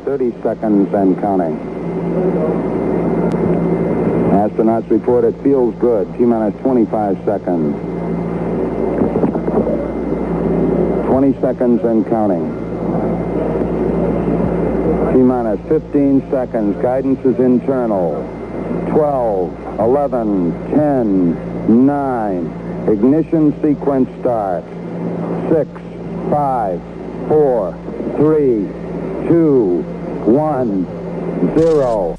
30 seconds and counting. Astronauts report it feels good. T-minus 25 seconds. 20 seconds and counting. T-minus 15 seconds. Guidance is internal. 12, 11, 10, 9. Ignition sequence starts. 6, 5, 4, 3, 2, 1, 0.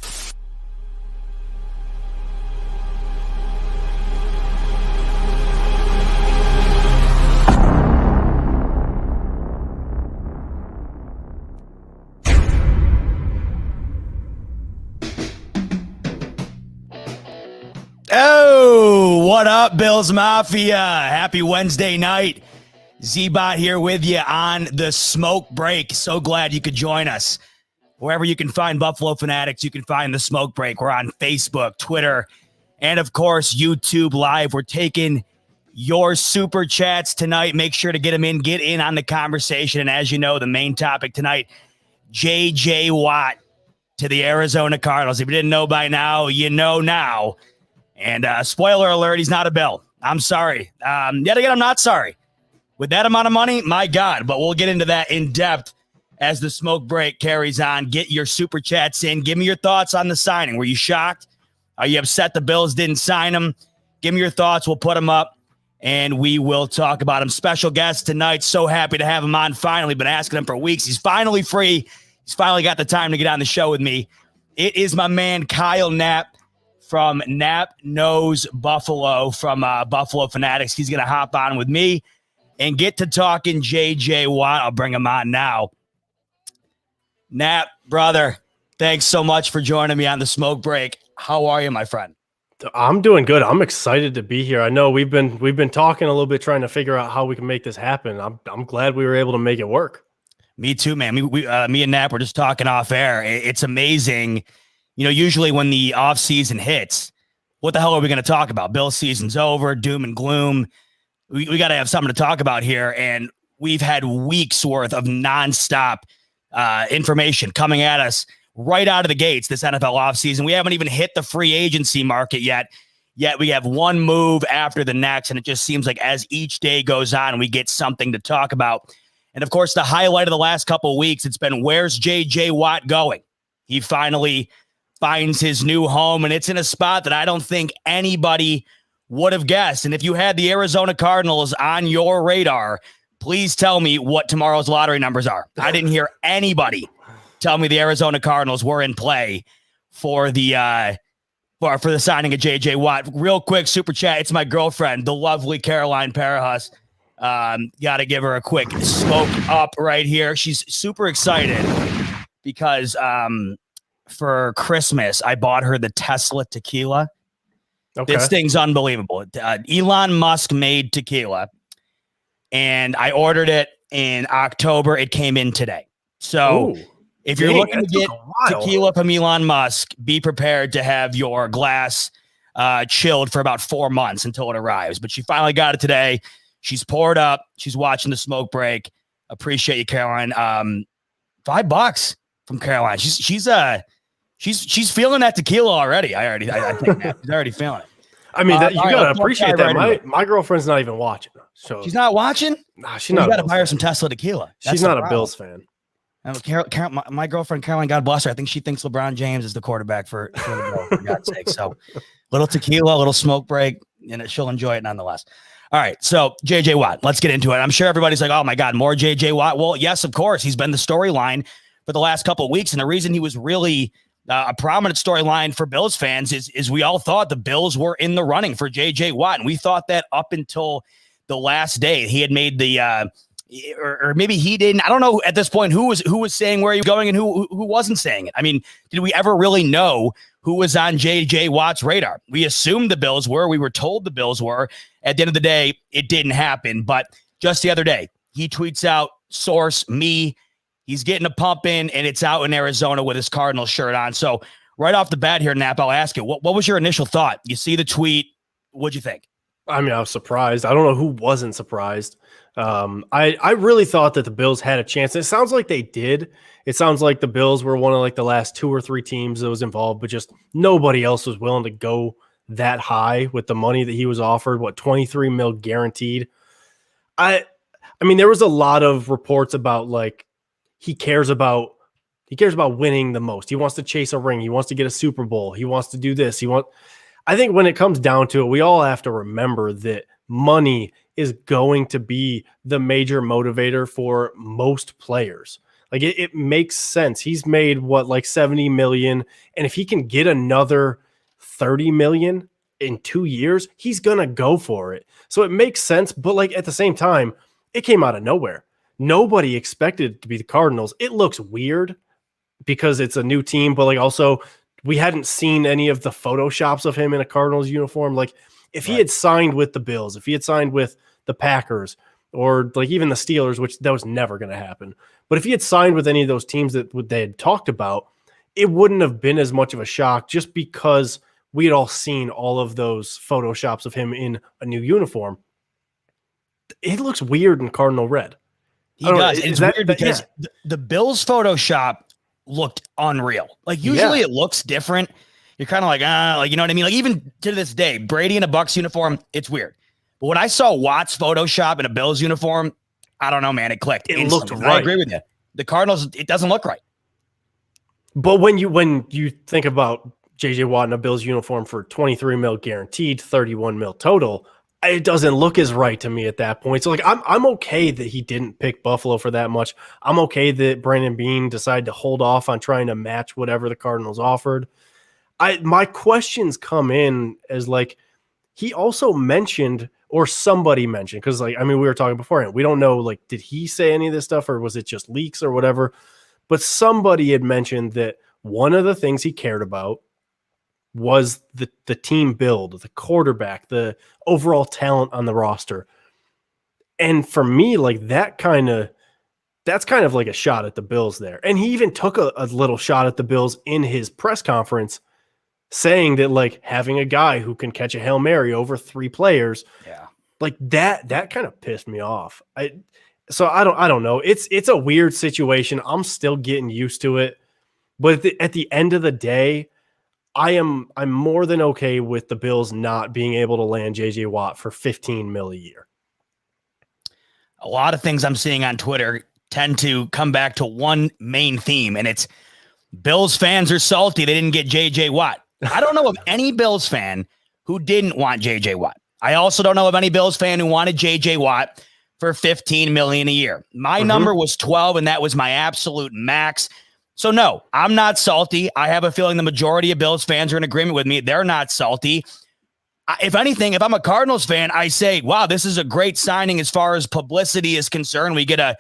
Oh, what up, Bills Mafia? Happy Wednesday night. Z-Bot here with you on the smoke break. So glad you could join us. Wherever you can find Buffalo Fanatics, you can find the smoke break. We're on Facebook, Twitter, and of course, YouTube Live. We're taking your super chats tonight. Make sure to get them in, get in on the conversation. And as you know, the main topic tonight, J.J. Watt to the Arizona Cardinals. If you didn't know by now, you know now. And spoiler alert, he's not a Bill. I'm sorry. Yet again, I'm not sorry. With that amount of money, my God. But we'll get into that in depth as the smoke break carries on. Get your super chats in. Give me your thoughts on the signing. Were you shocked? Are you upset the Bills didn't sign him? Give me your thoughts. We'll put them up, and we will talk about him. Special guest tonight. So happy to have him on finally. Been asking him for weeks. He's finally free. He's finally got the time to get on the show with me. It is my man, Kyle Knapp, from Knapp Knows Buffalo, from Buffalo Fanatics. He's going to hop on with me and get to talking J.J. Watt. I'll bring him on now. Knapp, brother, thanks so much for joining me on the smoke break. How are you, my friend? I'm doing good. I'm excited to be here. I know we've been talking a little bit, trying to figure out how we can make this happen. I'm glad we were able to make it work. Me too, man. Me and Knapp were just talking off air. It's amazing. You know, usually when the off season hits, what the hell are we going to talk about? Bill season's over, doom and gloom. We got to have something to talk about here. And we've had weeks worth of nonstop information coming at us right out of the gates this NFL offseason. We haven't even hit the free agency market yet we have one move after the next. And it just seems like as each day goes on, we get something to talk about. And of course, the highlight of the last couple of weeks, it's been, where's J.J. Watt going? He finally finds his new home, and it's in a spot that I don't think anybody would have guessed. And if you had the Arizona Cardinals on your radar, please tell me what tomorrow's lottery numbers are. I didn't hear anybody tell me the Arizona Cardinals were in play for the for the signing of J.J. Watt. Real quick, super chat. It's my girlfriend, the lovely Caroline Parahus. Got to give her a quick smoke up right here. She's super excited because for Christmas, I bought her the Tesla tequila. Okay. This thing's unbelievable. Elon Musk made tequila, and I ordered it in October. It came in today. So if you're looking to get tequila from Elon Musk, be prepared to have your glass chilled for about 4 months until it arrives. But she finally got it today. She's poured up. She's watching the smoke break. Appreciate you, Caroline. $5 from Caroline. She's feeling that tequila already. I think she's already feeling it. I mean, you gotta appreciate that. My girlfriend's not even watching, so she's not watching. Nah, she's not. You got to buy her some Tesla tequila. She's not a Bills fan. My girlfriend Caroline, God bless her. I think she thinks LeBron James is the quarterback for the Bills, for God's sake. So, little tequila, little smoke break, and she'll enjoy it nonetheless. All right, so J.J. Watt, let's get into it. I'm sure everybody's like, oh my God, more J.J. Watt. Well, yes, of course. He's been the storyline for the last couple of weeks. And the reason he was really a prominent storyline for Bills fans is we all thought the Bills were in the running for J.J. Watt. And we thought that up until the last day. He had made the or maybe he didn't. I don't know at this point who was saying where he was going and who wasn't saying it. I mean, did we ever really know who was on J.J. Watt's radar? We assumed the Bills were. We were told the Bills were. At the end of the day, it didn't happen. But just the other day, he tweets out, source, me. He's getting a pump in, and it's out in Arizona with his Cardinals shirt on. So right off the bat here, Knapp, I'll ask you, what was your initial thought? You see the tweet. What'd you think? I mean, I was surprised. I don't know who wasn't surprised. I really thought that the Bills had a chance. It sounds like they did. It sounds like the Bills were one of like the last 2 or 3 teams that was involved, but just nobody else was willing to go that high with the money that he was offered. What, 23 mil guaranteed? I mean, there was a lot of reports about like he cares about winning the most. He wants to chase a ring. He wants to get a Super Bowl. He wants to do this. I think when it comes down to it, we all have to remember that money is going to be the major motivator for most players. Like it makes sense. He's made like 70 million. And if he can get another 30 million in 2 years, he's going to go for it. So it makes sense. But like at the same time, it came out of nowhere. Nobody expected it to be the Cardinals. It looks weird because it's a new team, but like also we hadn't seen any of the photoshops of him in a Cardinals uniform. Like if he had signed with the Bills, if he had signed with the Packers or like even the Steelers, which that was never going to happen. But if he had signed with any of those teams that they had talked about, it wouldn't have been as much of a shock just because we had all seen all of those photoshops of him in a new uniform. It looks weird in Cardinal red. He does. It's weird because the Bills Photoshop looked unreal. Like usually it looks different. You're kind of like, like, you know what I mean? Like even to this day, Brady in a Bucs uniform, it's weird. But when I saw Watt's Photoshop in a Bills uniform, I don't know, man, it clicked. It looked right. I agree with you. The Cardinals, it doesn't look right. But when you think about JJ Watt in a Bills uniform for 23 mil guaranteed, 31 mil total, it doesn't look as right to me at that point. So like I'm okay that he didn't pick Buffalo for that much. I'm okay that Brandon Beane decided to hold off on trying to match whatever the Cardinals offered. My questions come in as like he also mentioned or somebody mentioned, because like I mean we were talking beforehand. We don't know like did he say any of this stuff or was it just leaks or whatever? But somebody had mentioned that one of the things he cared about was the team build, the quarterback, the overall talent on the roster. And for me, like that's kind of like a shot at the Bills there. And he even took a little shot at the Bills in his press conference saying that like having a guy who can catch a Hail Mary over 3 players, like that kind of pissed me off. So I don't know. It's a weird situation. I'm still getting used to it. But at the end of the day, I'm more than okay with the Bills not being able to land JJ Watt for 15 mil a year. A lot of things I'm seeing on Twitter tend to come back to one main theme, and it's Bills fans are salty they didn't get JJ Watt. I don't know of any Bills fan who didn't want JJ Watt. I also don't know of any Bills fan who wanted JJ Watt for 15 million a year. My number was 12, and that was my absolute max. So no, I'm not salty. I have a feeling the majority of Bills fans are in agreement with me. They're not salty. If anything, if I'm a Cardinals fan, I say, wow, this is a great signing as far as publicity is concerned. We get a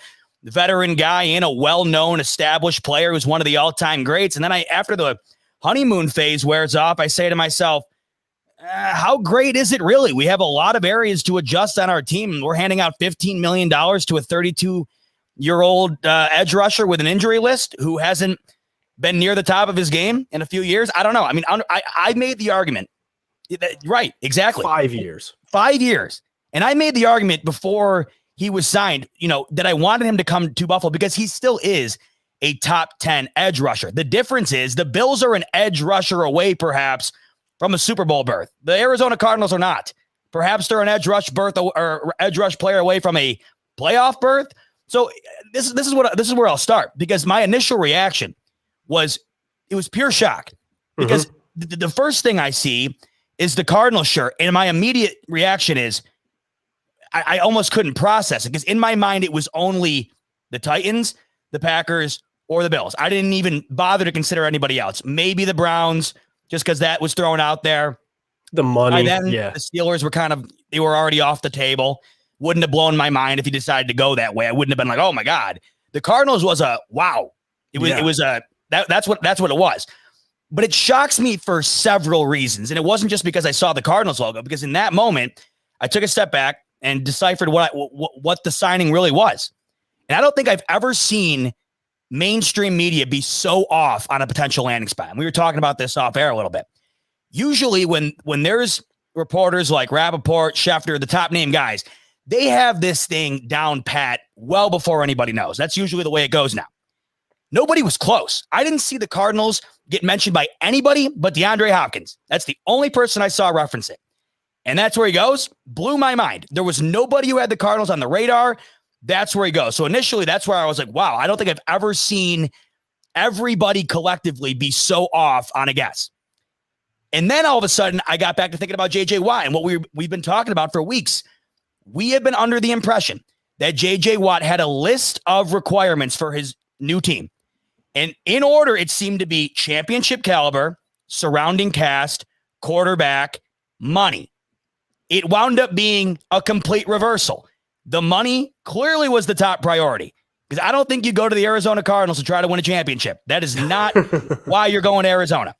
veteran guy in, a well-known, established player who's one of the all-time greats. And then after the honeymoon phase wears off, I say to myself, how great is it really? We have a lot of areas to adjust on our team. We're handing out $15 million to a 32-year-old edge rusher with an injury list who hasn't been near the top of his game in a few years. I don't know. I mean, I made the argument. Right, exactly. 5 years. 5 years. And I made the argument before he was signed, that I wanted him to come to Buffalo because he still is a top 10 edge rusher. The difference is the Bills are an edge rusher away, perhaps, from a Super Bowl berth. The Arizona Cardinals are not. Perhaps they're an edge rush berth or edge rush player away from a playoff berth. So this is where I'll start, because my initial reaction was pure shock, because the first thing I see is the Cardinals shirt, and my immediate reaction is I almost couldn't process it, because in my mind it was only the Titans, the Packers, or the Bills. I didn't even bother to consider anybody else. Maybe the Browns, just because that was thrown out there. The money, the Steelers were they were already off the table. Wouldn't have blown my mind if he decided to go that way. I wouldn't have been like, oh my God. The Cardinals was a wow. That's what it was. But it shocks me for several reasons. And it wasn't just because I saw the Cardinals logo, because in that moment, I took a step back and deciphered what the signing really was. And I don't think I've ever seen mainstream media be so off on a potential landing spot. And we were talking about this off air a little bit. Usually when there's reporters like Rappaport, Schefter, the top name guys, They have this thing down pat well before anybody knows. That's usually the way it goes now. Nobody was close. I didn't see the Cardinals get mentioned by anybody but DeAndre Hopkins. That's the only person I saw reference it. And that's where he goes. Blew my mind. There was nobody who had the Cardinals on the radar. That's where he goes. So initially, that's where I was like, wow, I don't think I've ever seen everybody collectively be so off on a guess. And then all of a sudden, I got back to thinking about J.J. Watt and what we've been talking about for weeks. We have been under the impression that J.J. Watt had a list of requirements for his new team. And in order, it seemed to be championship caliber, surrounding cast, quarterback, money. It wound up being a complete reversal. The money clearly was the top priority because I don't think you go to the Arizona Cardinals to try to win a championship. That is not why you're going to Arizona.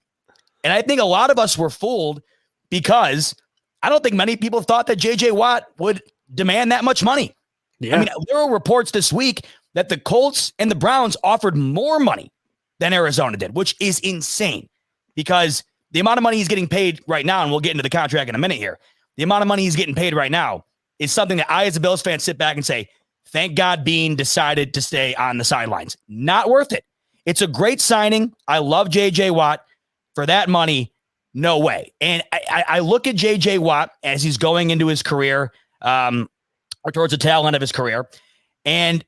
And I think a lot of us were fooled because I don't think many people thought that J.J. Watt would demand that much money. Yeah. I mean, there were reports this week that the Colts and the Browns offered more money than Arizona did, which is insane because the amount of money he's getting paid right now, and we'll get into the contract in a minute here, the amount of money he's getting paid right now is something that I, as a Bills fan, sit back and say, thank God Bean decided to stay on the sidelines. Not worth it. It's a great signing. I love J.J. Watt. For that money, no way. And I look at J.J. Watt as he's going into his career or towards the tail end of his career, and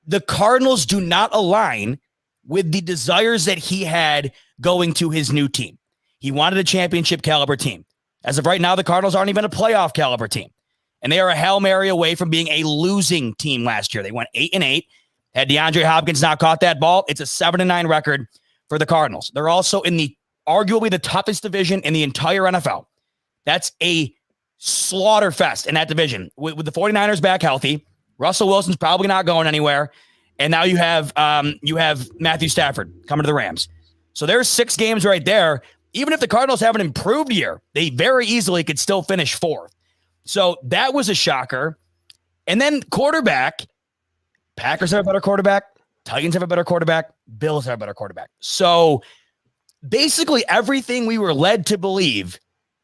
the Cardinals do not align with the desires that he had going to his new team. He wanted a championship caliber team. As of right now, the Cardinals aren't even a playoff caliber team. And they are a Hail Mary away from being a losing team last year. They went 8-8. Had DeAndre Hopkins not caught that ball, it's a 7-9 record for the Cardinals. They're also in the arguably the toughest division in the entire NFL. That's a slaughter fest in that division. With the 49ers back healthy, Russell Wilson's probably not going anywhere. And now you have Matthew Stafford coming to the Rams. So there's 6 games right there. Even if the Cardinals have an improved year, they very easily could still finish 4th. So that was a shocker. And then quarterback, Packers have a better quarterback. Titans have a better quarterback. Bills have a better quarterback. So basically everything we were led to believe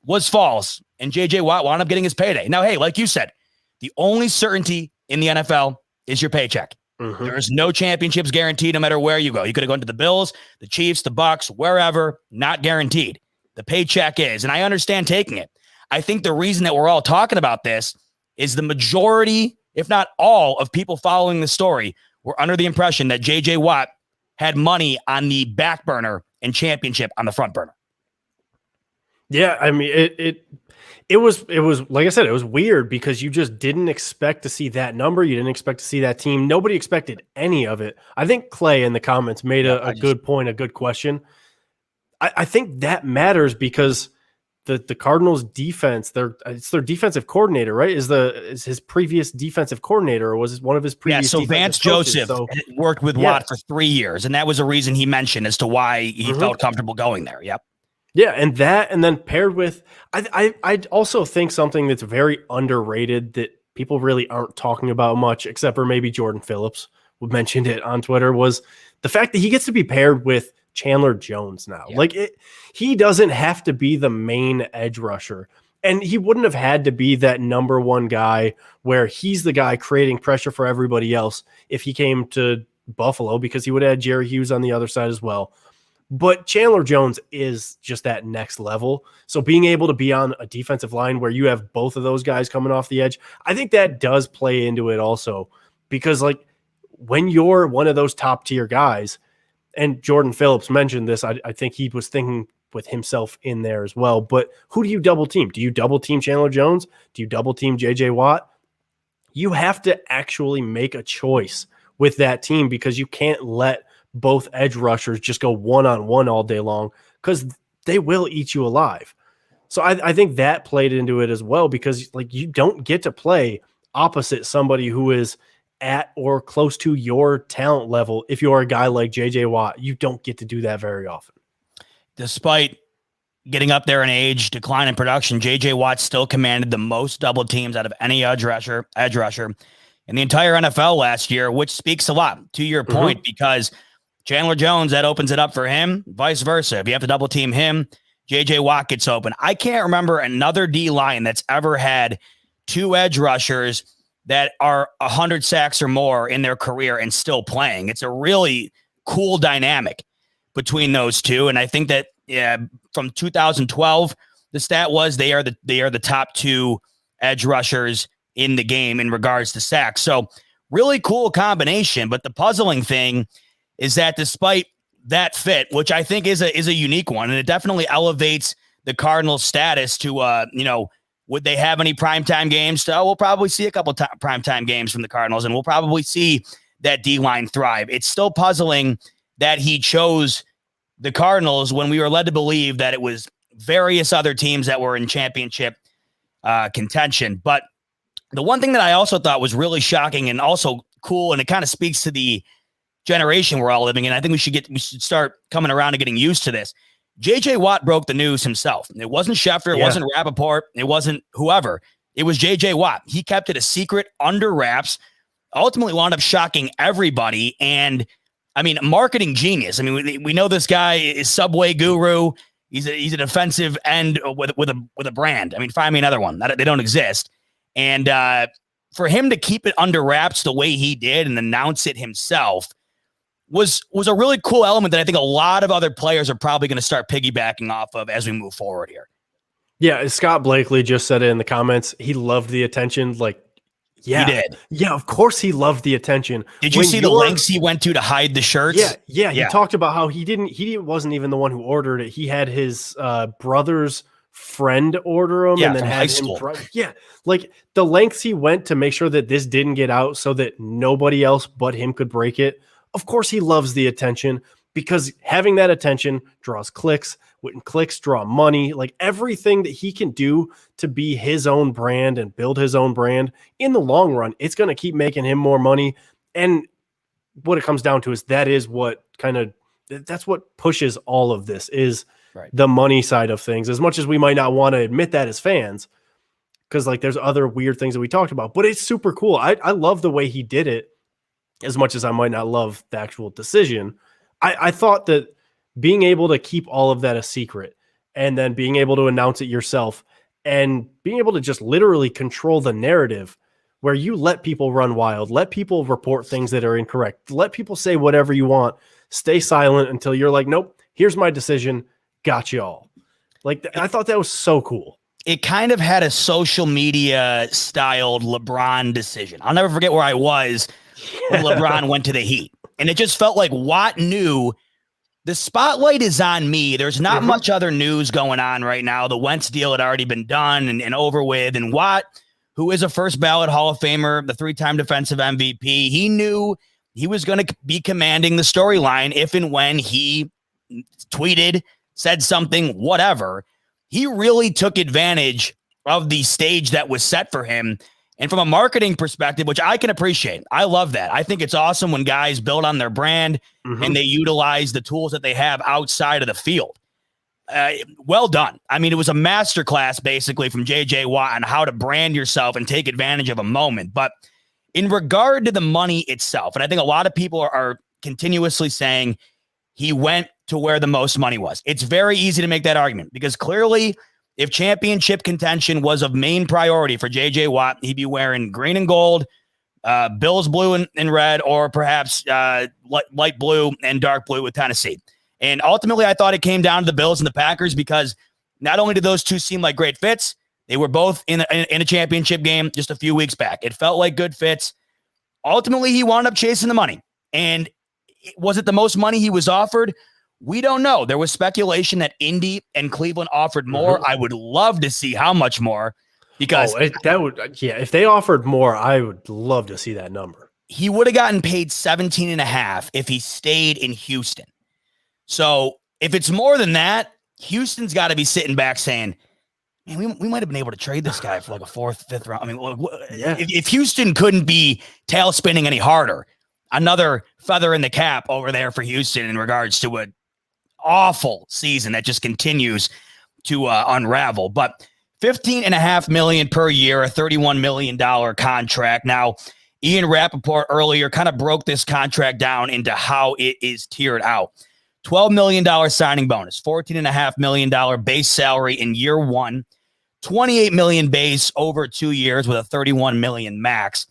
was false. And J.J. Watt wound up getting his payday. Now, hey, like you said, the only certainty in the NFL is your paycheck. Mm-hmm. There is no championships guaranteed no matter where you go. You could have gone to the Bills, the Chiefs, the Bucks, wherever, not guaranteed. The paycheck is, and I understand taking it. I think the reason that we're all talking about this is the majority, if not all, of people following the story were under the impression that J.J. Watt had money on the back burner and championship on the front burner. Yeah, I mean, it was like I said, it was weird because you just didn't expect to see that number. You didn't expect to see that team. Nobody expected any of it. I think Clay in the comments made a good point, a good question. I think that matters because the Cardinals defense, it's their defensive coordinator, right? Is his previous defensive coordinator, or was it one of his previous? Yeah, so Vance Joseph worked with Watt for 3 years, and that was a reason he mentioned as to why he felt comfortable going there. Yep. Yeah, and then paired with, I also think something that's very underrated that people really aren't talking about much, except for maybe Jordan Phillips, who mentioned it on Twitter, was the fact that he gets to be paired with Chandler Jones now. Yeah. Like he doesn't have to be the main edge rusher, and he wouldn't have had to be that number one guy where he's the guy creating pressure for everybody else if he came to Buffalo, because he would have had Jerry Hughes on the other side as well. But Chandler Jones is just that next level. So being able to be on a defensive line where you have both of those guys coming off the edge, I think that does play into it also. Because like when you're one of those top tier guys, and Jordan Phillips mentioned this, I think he was thinking with himself in there as well. But who do you double team? Do you double team Chandler Jones? Do you double team J.J. Watt? You have to actually make a choice with that team because you can't let both edge rushers just go one-on-one all day long because they will eat you alive. So I think that played into it as well because like you don't get to play opposite somebody who is at or close to your talent level. If you're a guy like J.J. Watt, you don't get to do that very often. Despite getting up there in age, decline in production, J.J. Watt still commanded the most double teams out of any edge rusher in the entire NFL last year, which speaks a lot to your point because Chandler Jones, that opens it up for him, vice versa. If you have to double team him, J.J. Watt gets open. I can't remember another D line that's ever had 2 edge rushers that are 100 sacks or more in their career and still playing. It's a really cool dynamic between those two. And I think that from 2012, the stat was they are the top two edge rushers in the game in regards to sacks. So really cool combination. But the puzzling thing is that despite that fit, which I think is a unique one, and it definitely elevates the Cardinals' status to, would they have any primetime games? We'll probably see a couple primetime games from the Cardinals, and we'll probably see that D-line thrive. It's still puzzling that he chose the Cardinals when we were led to believe that it was various other teams that were in championship contention. But the one thing that I also thought was really shocking and also cool, and it kind of speaks to the generation we're all living in, I think we should start coming around and getting used to this. J.J. Watt broke the news himself. It wasn't Schefter. It wasn't Rappaport. It wasn't whoever. It was J.J. Watt. He kept it a secret under wraps, ultimately wound up shocking everybody. And, I mean, marketing genius. I mean, we know this guy is Subway guru. He's a defensive end with a brand. I mean, find me another one. They don't exist. And for him to keep it under wraps the way he did and announce it himself was a really cool element that I think a lot of other players are probably going to start piggybacking off of as we move forward here. Yeah, Scott Blakely just said it in the comments. He loved the attention. Like, yeah, he did. Yeah, of course he loved the attention. Did you see the lengths he went to hide the shirts? Yeah. He talked about how he wasn't even the one who ordered it. He had his brother's friend order them, and then had him. Like the lengths he went to make sure that this didn't get out so that nobody else but him could break it. Of course, he loves the attention because having that attention draws clicks. When clicks draw money, like everything that he can do to be his own brand and build his own brand in the long run, it's going to keep making him more money. And what it comes down to is that's what pushes all of this is the money side of things, as much as we might not want to admit that as fans, because like there's other weird things that we talked about, but it's super cool. I love the way he did it. As much as I might not love the actual decision, I thought that being able to keep all of that a secret and then being able to announce it yourself and being able to just literally control the narrative where you let people run wild, let people report things that are incorrect, let people say whatever you want, stay silent until you're like, nope, here's my decision, got you all. Like, I thought that was so cool. It kind of had a social media styled LeBron decision. I'll never forget where I was when LeBron went to the Heat. And it just felt like Watt knew the spotlight is on me. There's not much other news going on right now. The Wentz deal had already been done and over with. And Watt, who is a first ballot Hall of Famer, the 3-time defensive MVP, he knew he was going to be commanding the storyline if and when he tweeted, said something, whatever. He really took advantage of the stage that was set for him. And from a marketing perspective, which I can appreciate, I love that. I think it's awesome when guys build on their brand and they utilize the tools that they have outside of the field. Well done. I mean, it was a masterclass basically from J.J. Watt on how to brand yourself and take advantage of a moment. But in regard to the money itself, and I think a lot of people are continuously saying he went to where the most money was. It's very easy to make that argument because clearly if championship contention was of main priority for J.J. Watt, he'd be wearing green and gold, Bills blue and red, or perhaps light blue and dark blue with Tennessee. And ultimately, I thought it came down to the Bills and the Packers because not only did those two seem like great fits, they were both in a championship game just a few weeks back. It felt like good fits. Ultimately, he wound up chasing the money. And was it the most money he was offered? We don't know. There was speculation that Indy and Cleveland offered more. I would love to see how much more because if they offered more, I would love to see that number. He would have gotten paid 17.5 if he stayed in Houston. So if it's more than that, Houston's got to be sitting back saying, man, we might have been able to trade this guy for like a 4th, 5th round. I mean, if Houston couldn't be tail spinning any harder, another feather in the cap over there for Houston in regards to a awful season that just continues to unravel. But $15.5 million per year, a $31 million contract. Now, Ian Rappaport earlier kind of broke this contract down into how it is tiered out. $12 million signing bonus, $14.5 million base salary in year one, $28 million base over 2 years with a $31 million max.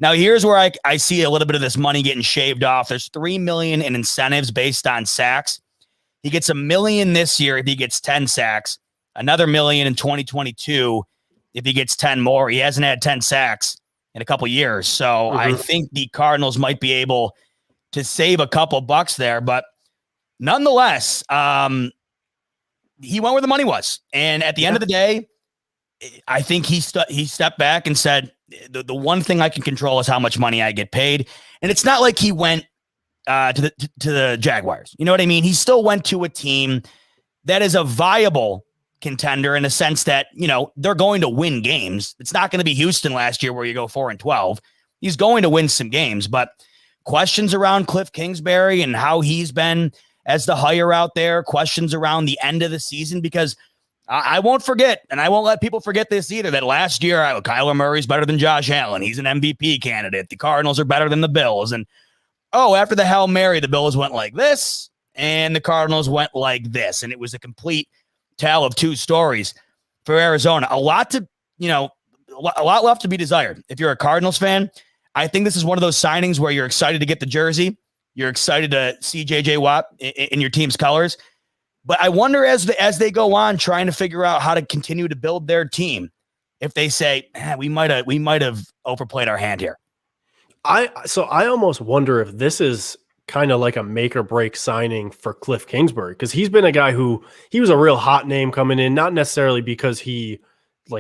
Now, here's where I see a little bit of this money getting shaved off. There's $3 million in incentives based on sacks. He gets $1 million this year if he gets 10 sacks, another $1 million in 2022 if he gets 10 more. He hasn't had 10 sacks in a couple years. So I think the Cardinals might be able to save a couple bucks there. But nonetheless, he went where the money was. And at the end of the day, I think he stepped back and said, the one thing I can control is how much money I get paid. And it's not like he went to the Jaguars. You know what I mean? He still went to a team that is a viable contender in a sense that, they're going to win games. It's not going to be Houston last year where you go 4-12. He's going to win some games, but questions around Cliff Kingsbury and how he's been as the hire out there, questions around the end of the season, because I won't forget, and I won't let people forget this either, that last year, Kyler Murray's better than Josh Allen. He's an MVP candidate. The Cardinals are better than the Bills. And, after the Hail Mary, the Bills went like this, and the Cardinals went like this. And it was a complete tale of two stories for Arizona. A lot left to be desired. If you're a Cardinals fan, I think this is one of those signings where you're excited to get the jersey. You're excited to see J.J. Watt in your team's colors. But I wonder as they go on trying to figure out how to continue to build their team, if they say, we might have overplayed our hand here. I almost wonder if this is kind of like a make or break signing for Cliff Kingsbury, because he's been a guy he was a real hot name coming in, not necessarily because he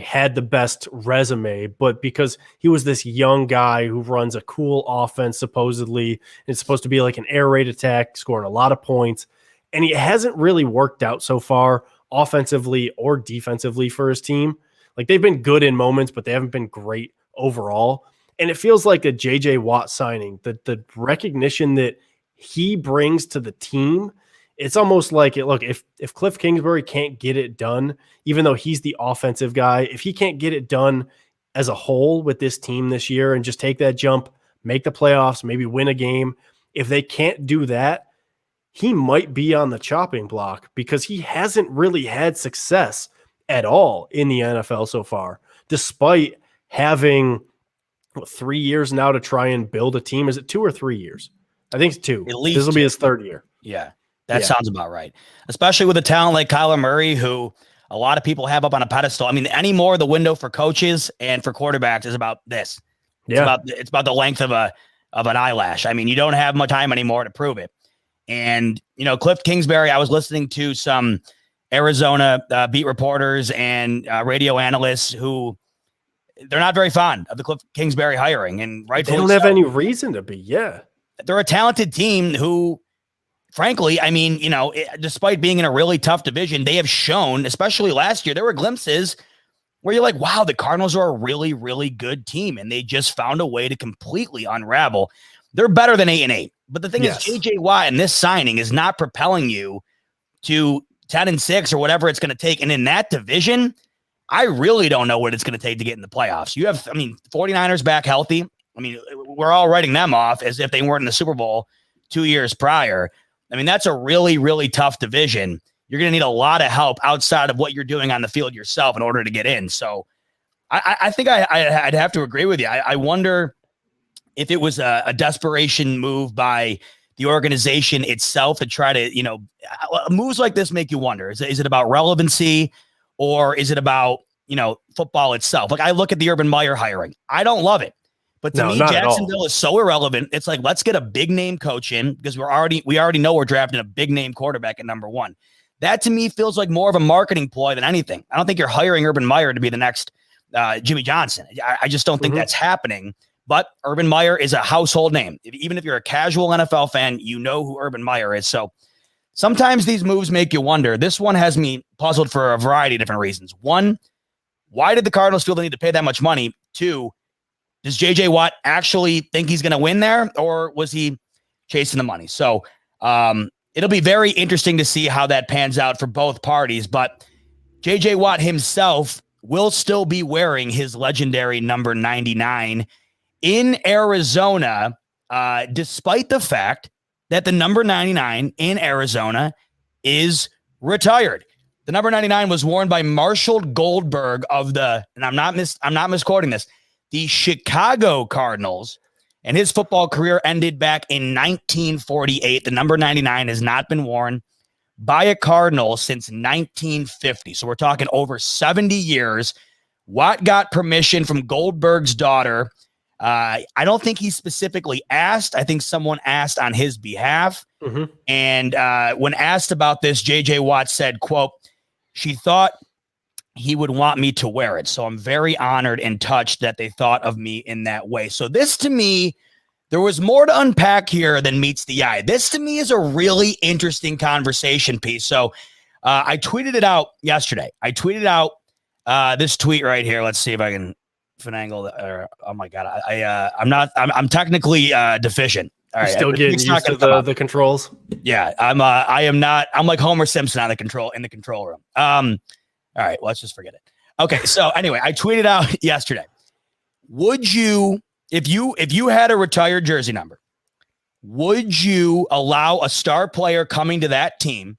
had the best resume, but because he was this young guy who runs a cool offense, supposedly. It's supposed to be like an air raid attack, scoring a lot of points. And he hasn't really worked out so far offensively or defensively for his team. They've been good in moments, but they haven't been great overall. And it feels like a J.J. Watt signing, the recognition that he brings to the team. It's almost like if Cliff Kingsbury can't get it done, even though he's the offensive guy, if he can't get it done as a whole with this team this year and just take that jump, make the playoffs, maybe win a game, if they can't do that, he might be on the chopping block, because he hasn't really had success at all in the NFL so far, despite having 3 years now to try and build a team. Is it 2 or 3 years? I think it's 2. At least this will be his third year. Yeah, that sounds about right. Especially with a talent like Kyler Murray, who a lot of people have up on a pedestal. I mean, anymore the window for coaches and for quarterbacks is about this. It's about the length of an eyelash. I mean, you don't have much time anymore to prove it. And, Cliff Kingsbury, I was listening to some Arizona beat reporters and radio analysts who they're not very fond of the Cliff Kingsbury hiring. And rightfully they don't have any reason to be. Yeah. They're a talented team who, frankly, I mean, despite being in a really tough division, they have shown, especially last year, there were glimpses where you're like, wow, the Cardinals are a really, really good team. And they just found a way to completely unravel. They're better than 8-8. But the thing is, J.J. Watt and this signing is not propelling you to 10-6 or whatever it's going to take. And in that division, I really don't know what it's going to take to get in the playoffs. You have, 49ers back healthy. We're all writing them off as if they weren't in the Super Bowl 2 years prior. That's a really, really tough division. You're going to need a lot of help outside of what you're doing on the field yourself in order to get in. So I think I'd have to agree with you. I wonder if it was a desperation move by the organization itself to try to, moves like this make you wonder. Is it about relevancy, or is it about, football itself? I look at the Urban Meyer hiring. I don't love it. But to me, Jacksonville is so irrelevant. It's like, let's get a big name coach in, because we already know we're drafting a big name quarterback at number 1. That to me feels like more of a marketing ploy than anything. I don't think you're hiring Urban Meyer to be the next Jimmy Johnson. I just don't think that's happening. But Urban Meyer is a household name. Even if you're a casual NFL fan, you know who Urban Meyer is. So sometimes these moves make you wonder. This one has me puzzled for a variety of different reasons. 1, why did the Cardinals feel they need to pay that much money? 2, does J.J. Watt actually think he's going to win there, or was he chasing the money? So it'll be very interesting to see how that pans out for both parties. But J.J. Watt himself will still be wearing his legendary number 99 in Arizona, despite the fact that the number 99 in Arizona is retired. The number 99 was worn by Marshall Goldberg of and I'm not misquoting this, the Chicago Cardinals, and his football career ended back in 1948. The number 99 has not been worn by a Cardinal since 1950. So we're talking over 70 years. Watt got permission from Goldberg's daughter. I don't think he specifically asked. I think someone asked on his behalf. Mm-hmm. And when asked about this, J.J. Watt said, quote, "She thought he would want me to wear it. So I'm very honored and touched that they thought of me in that way." So this, to me, there was more to unpack here than meets the eye. This, to me, is a really interesting conversation piece. So I tweeted it out yesterday. I tweeted out this tweet right here. Let's see if I can finagle that. Oh my God. I'm technically deficient. All right. Still getting used to the controls. Yeah. I'm like Homer Simpson in the control room. All right. Let's just forget it. Okay. So anyway, I tweeted out yesterday. Would you, if you had a retired jersey number, would you allow a star player coming to that team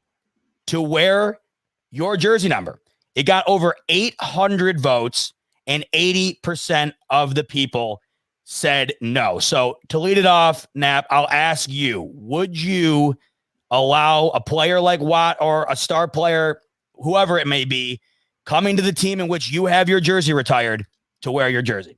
to wear your jersey number? It got over 800 votes, and 80% of the people said no. So to lead it off, Nap, I'll ask you, would you allow a player like Watt or a star player, whoever it may be, coming to the team in which you have your jersey retired to wear your jersey?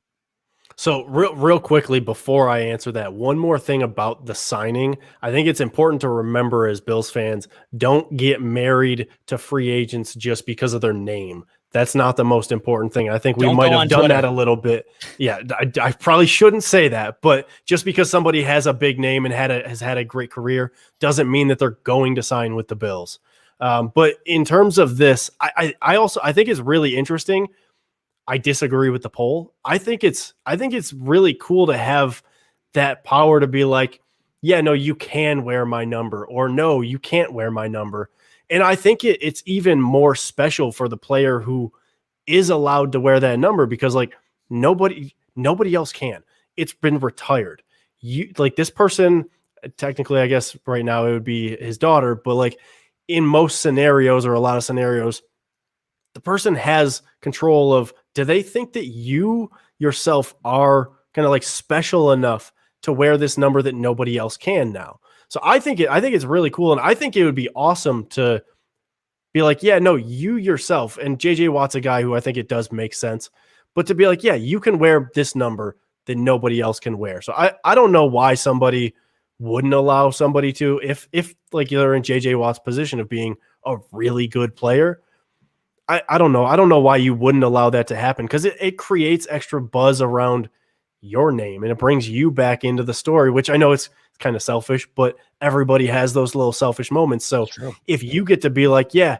So real quickly, before I answer that, one more thing about the signing. I think it's important to remember as Bills fans, don't get married to free agents just because of their name. That's not the most important thing. I think we might have done that a little bit. Yeah, I probably shouldn't say that, but just because somebody has a big name and has had a great career doesn't mean that they're going to sign with the Bills. But in terms of this, I think it's really interesting. I disagree with the poll. I think it's really cool to have that power to be like, yeah, no, you can wear my number, or no, you can't wear my number. And I think it's even more special for the player who is allowed to wear that number, because like nobody else can. It's been retired. You like this person, technically, I guess right now it would be his daughter, but like in most scenarios or a lot of scenarios, the person has control of, do they think that you yourself are kind of like special enough to wear this number that nobody else can now? So I think it's really cool. And I think it would be awesome to be like, yeah, no, you yourself, and JJ Watt's a guy who I think it does make sense, but to be like, yeah, you can wear this number that nobody else can wear. So I don't know why somebody wouldn't allow somebody to, if like you're in JJ Watt's position of being a really good player. I don't know. I don't know why you wouldn't allow that to happen, because it creates extra buzz around your name and it brings you back into the story, which I know it's kind of selfish, but everybody has those little selfish moments. So if you get to be like, yeah,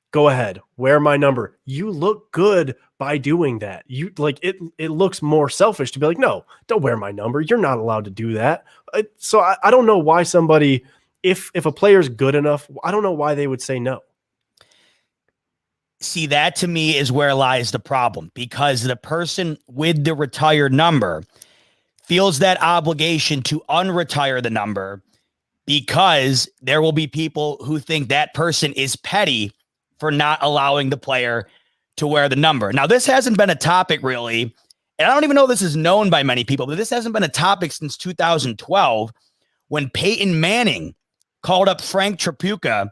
go ahead, wear my number, you look good by doing that. You like it looks more selfish to be like, no, don't wear my number. You're not allowed to do that. So I don't know why somebody, if a player's good enough, I don't know why they would say no. See, that to me is where lies the problem, because the person with the retired number feels that obligation to unretire the number, because there will be people who think that person is petty for not allowing the player to wear the number. Now, this hasn't been a topic really, and I don't even know if this is known by many people, but this hasn't been a topic since 2012 when Peyton Manning called up Frank Tripucka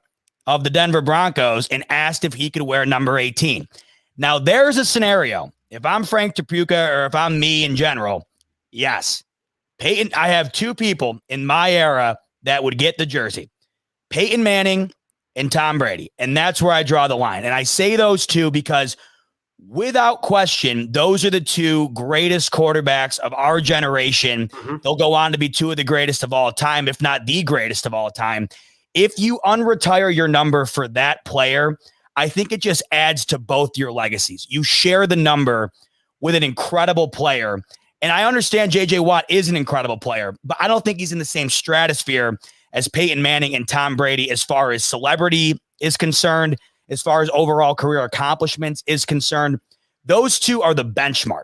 of the Denver Broncos and asked if he could wear number 18. Now, there's a scenario. If I'm Frank Tripucka, or if I'm me in general, yes. Peyton, I have two people in my era that would get the jersey. Peyton Manning and Tom Brady. And that's where I draw the line. And I say those two because without question, those are the two greatest quarterbacks of our generation. Mm-hmm. They'll go on to be two of the greatest of all time, if not the greatest of all time. If you unretire your number for that player, I think it just adds to both your legacies. You share the number with an incredible player. And I understand J.J. Watt is an incredible player, but I don't think he's in the same stratosphere as Peyton Manning and Tom Brady as far as celebrity is concerned, as far as overall career accomplishments is concerned. Those two are the benchmark.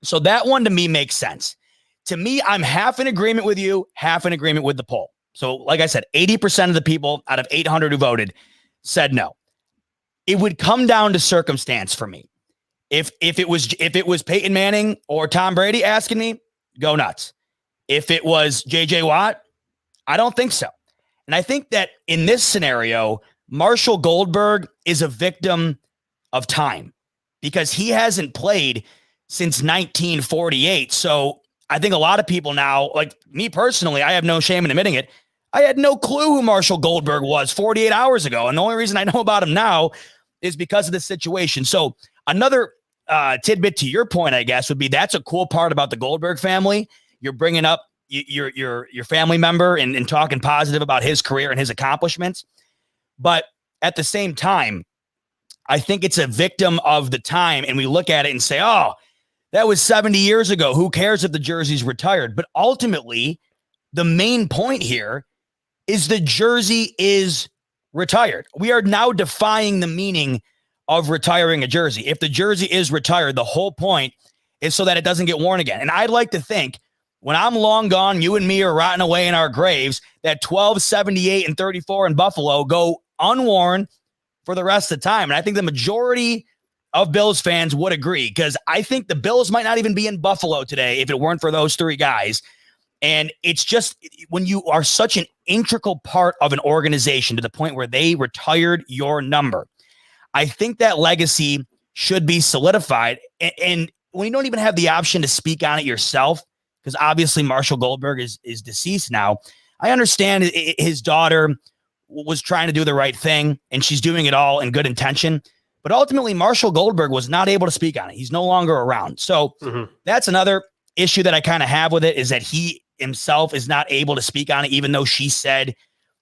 So that one to me makes sense. To me, I'm half in agreement with you, half in agreement with the poll. So like I said, 80% of the people out of 800 who voted said no. It would come down to circumstance for me. If it was Peyton Manning or Tom Brady asking me, go nuts. If it was JJ Watt, I don't think so. And I think that in this scenario, Marshall Goldberg is a victim of time because he hasn't played since 1948. So I think a lot of people now, like me personally, I have no shame in admitting it. I had no clue who Marshall Goldberg was 48 hours ago. And the only reason I know about him now is because of this situation. So another tidbit to your point, I guess, would be that's a cool part about the Goldberg family. You're bringing up your family member and talking positive about his career and his accomplishments. But at the same time, I think it's a victim of the time. And we look at it and say, oh, that was 70 years ago. Who cares if the jersey's retired? But ultimately, the main point here is the jersey is retired. We are now defying the meaning of retiring a jersey. If the jersey is retired, the whole point is so that it doesn't get worn again. And I'd like to think when I'm long gone, you and me are rotting away in our graves, that 12, 78, and 34 in Buffalo go unworn for the rest of the time. And I think the majority of Bills fans would agree, because I think the Bills might not even be in Buffalo today if it weren't for those three guys. And it's just when you are such an integral part of an organization to the point where they retired your number, I think that legacy should be solidified. And when you don't even have the option to speak on it yourself, because obviously Marshall Goldberg is deceased now, I understand his daughter was trying to do the right thing and she's doing it all in good intention. But ultimately, Marshall Goldberg was not able to speak on it. He's no longer around. So that's another issue that I kind of have with it, is that he himself is not able to speak on it, even though she said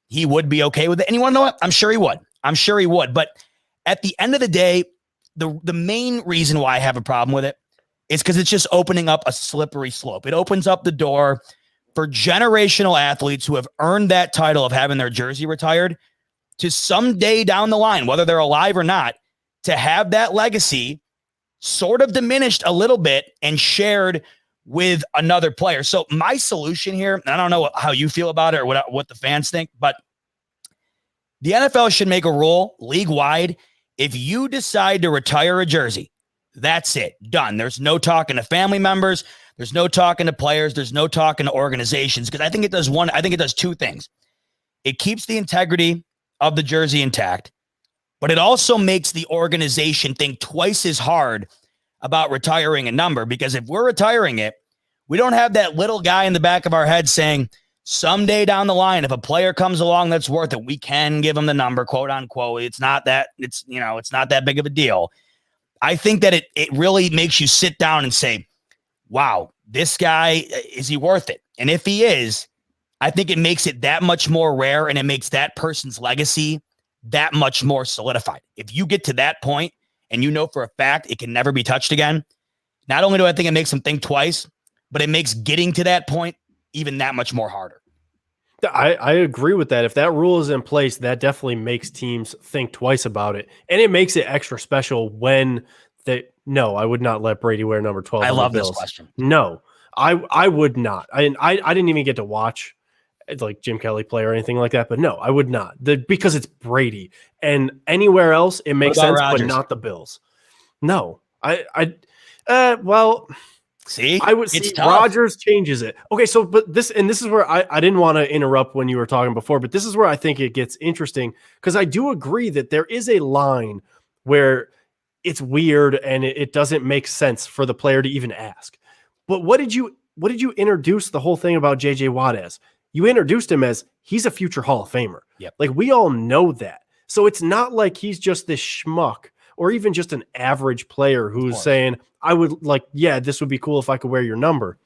he would be okay with it. And you want to know what? I'm sure he would. I'm sure he would. But at the end of the day, the main reason why I have a problem with it is because it's just opening up a slippery slope. It opens up the door for generational athletes who have earned that title of having their jersey retired to someday down the line, whether they're alive or not, to have that legacy sort of diminished a little bit and shared with another player. So my solution here, and I don't know how you feel about it or what the fans think, but the NFL should make a rule league-wide. If you decide to retire a jersey, that's it. Done. There's no talking to family members. There's no talking to players. There's no talking to organizations, because I think it does two things. It keeps the integrity of the jersey intact, but it also makes the organization think twice as hard about retiring a number, because if we're retiring it, we don't have that little guy in the back of our head saying someday down the line, if a player comes along that's worth it, we can give him the number, quote unquote. It's not that big of a deal. I think that it really makes you sit down and say, wow, this guy, is he worth it? And if he is, I think it makes it that much more rare, and it makes that person's legacy that much more solidified. If you get to that point and you know for a fact it can never be touched again, not only do I think it makes them think twice, but it makes getting to that point even that much more harder. I agree with that. If that rule is in place, that definitely makes teams think twice about it. And it makes it extra special when no, I would not let Brady wear number 12. I love this question. No, I would not. I didn't even get to watch like Jim Kelly play or anything like that, but no, I would not. Because it's Brady, and anywhere else it makes sense, Rodgers? But not the Bills. No, well, see, I would see Rodgers changes it. Okay, so this is where I didn't want to interrupt when you were talking before, but this is where I think it gets interesting, because I do agree that there is a line where it's weird and it doesn't make sense for the player to even ask. But what did you introduce the whole thing about JJ Watt as? You introduced him as he's a future Hall of Famer. Yep. Like, we all know that. So it's not like he's just this schmuck or even just an average player who's saying, I would like, yeah, this would be cool if I could wear your number.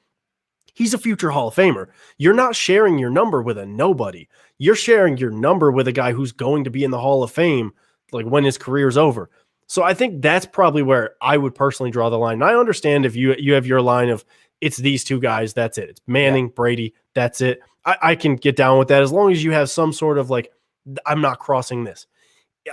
He's a future Hall of Famer. You're not sharing your number with a nobody. You're sharing your number with a guy who's going to be in the Hall of Fame, like when his career's over. So I think that's probably where I would personally draw the line. And I understand if you have your line of it's these two guys, that's it. It's Manning, Brady, that's it. I can get down with that as long as you have some sort of like, I'm not crossing this.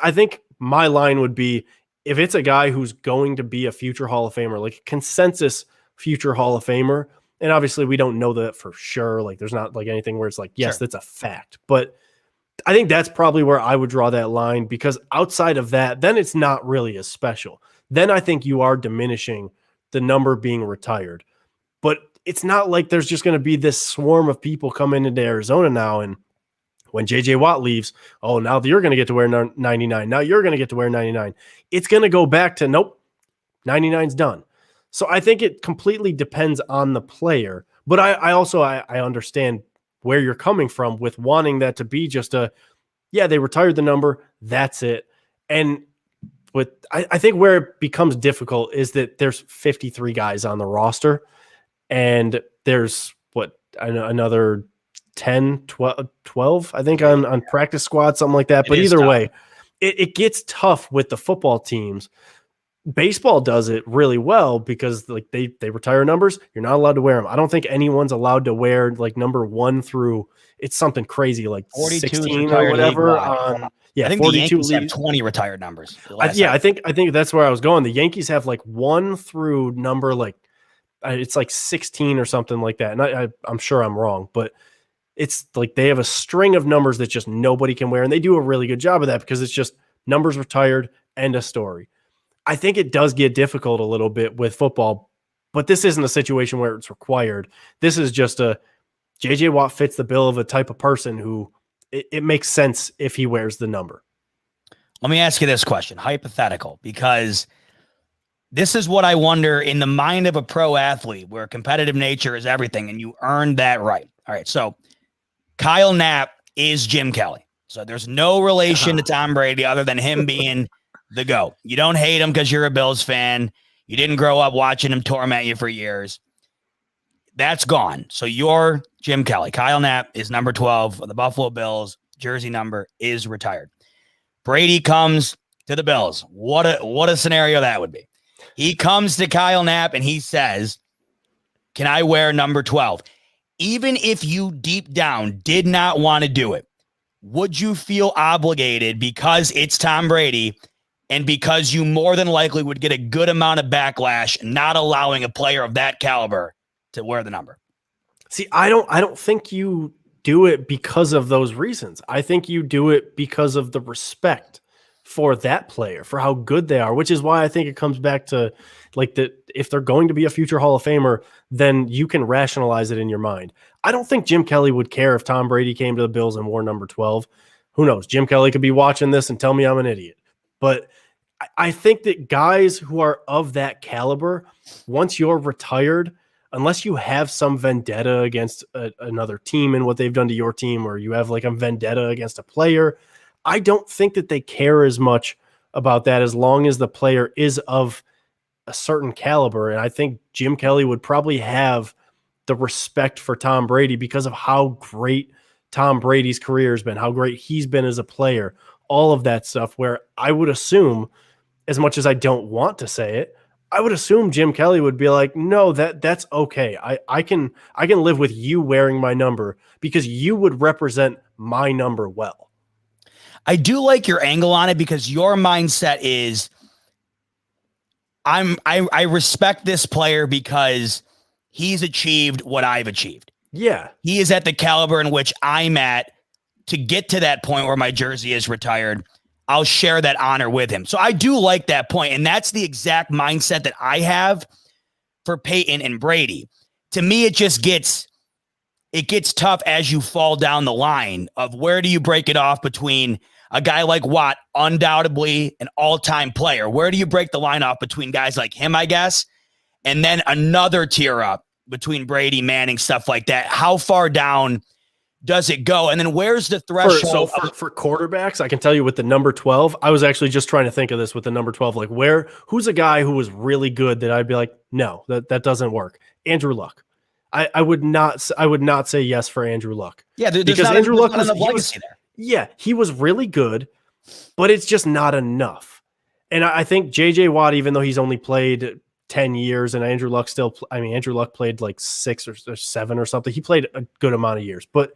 I think my line would be, if it's a guy who's going to be a future Hall of Famer, like a consensus future Hall of Famer, and obviously we don't know that for sure. Like, there's not like anything where it's like, yes, that's a fact. But I think that's probably where I would draw that line, because outside of that, then it's not really as special. then I think you are diminishing the number being retired. But it's not like there's just going to be this swarm of people coming into Arizona now. And when JJ Watt leaves, oh, now you're going to get to wear 99. Now you're going to get to wear 99. It's going to go back to, nope, 99's done. So I think it completely depends on the player. But I also understand where you're coming from with wanting that to be just they retired the number, that's it. And I think where it becomes difficult is that there's 53 guys on the roster, and there's another 10, 12, I think on practice squad, something like that. But either way, it gets tough with the football teams. Baseball does it really well because like they retire numbers. You're not allowed to wear them. I don't think anyone's allowed to wear like number 1 through it's something crazy like 16 or whatever. I think 42 the Yankees have 20 retired numbers. I think that's where I was going. The Yankees have like 1 through number like it's like 16 or something like that. And I'm sure I'm wrong, but it's like they have a string of numbers that just nobody can wear, and they do a really good job of that because it's just numbers retired, end of story. I think it does get difficult a little bit with football, but this isn't a situation where it's required. This is just JJ Watt fits the bill of a type of person who it makes sense if he wears the number. Let me ask you this question, hypothetical, because this is what I wonder in the mind of a pro athlete where competitive nature is everything and you earned that right. All right. So Kyle Knapp is Jim Kelly. So there's no relation to Tom Brady other than him being the GOAT. You don't hate him because you're a Bills fan. You didn't grow up watching him torment you for years. That's gone. So you're Jim Kelly. Kyle Knapp is number 12 of the Buffalo Bills. Jersey number is retired. Brady comes to the Bills. What a scenario that would be. He comes to Kyle Knapp and he says, can I wear number 12? Even if you deep down did not want to do it, would you feel obligated because it's Tom Brady and because you more than likely would get a good amount of backlash not allowing a player of that caliber to wear the number? See, I don't think you do it because of those reasons. I think you do it because of the respect for that player, for how good they are, which is why I think it comes back to like that if they're going to be a future Hall of Famer, then you can rationalize it in your mind. I don't think Jim Kelly would care if Tom Brady came to the Bills and wore number 12. Who knows? Jim Kelly could be watching this and tell me I'm an idiot. But I think that guys who are of that caliber, once you're retired, unless you have some vendetta against another team and what they've done to your team, or you have like a vendetta against a player, I don't think that they care as much about that as long as the player is of a certain caliber. And I think Jim Kelly would probably have the respect for Tom Brady because of how great Tom Brady's career has been, how great he's been as a player, all of that stuff, where I would assume, as much as I don't want to say it, I would assume Jim Kelly would be like, no, that's okay. I can live with you wearing my number because you would represent my number well. I do like your angle on it because your mindset is I respect this player because he's achieved what I've achieved. Yeah. He is at the caliber in which I'm at to get to that point where my jersey is retired. I'll share that honor with him. So I do like that point, and that's the exact mindset that I have for Peyton and Brady. To me, it gets tough as you fall down the line of where do you break it off between a guy like Watt, undoubtedly an all-time player. Where do you break the line off between guys like him, I guess, and then another tier up between Brady, Manning, stuff like that? How far down does it go? And then where's the threshold? For quarterbacks, I can tell you with the number 12, I was actually just trying to think of this with the number 12, like who's a guy who was really good that I'd be like, no, that doesn't work. Andrew Luck. I would not say yes for Andrew Luck. Yeah, because Andrew Luck was there. Yeah, he was really good, but it's just not enough. And I think JJ Watt, even though he's only played 10 years and Andrew Luck Andrew Luck played like 6 or 7 or something. He played a good amount of years, but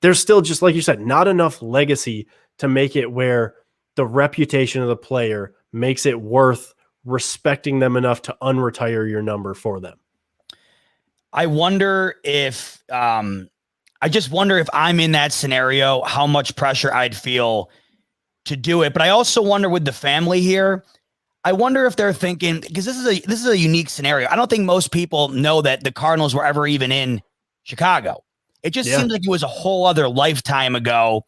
there's still, just like you said, not enough legacy to make it where the reputation of the player makes it worth respecting them enough to unretire your number for them. I wonder if, I just wonder if I'm in that scenario, how much pressure I'd feel to do it. But I also wonder with the family here, I wonder if they're thinking, because this is a unique scenario. I don't think most people know that the Cardinals were ever even in Chicago. It just seems like it was a whole other lifetime ago.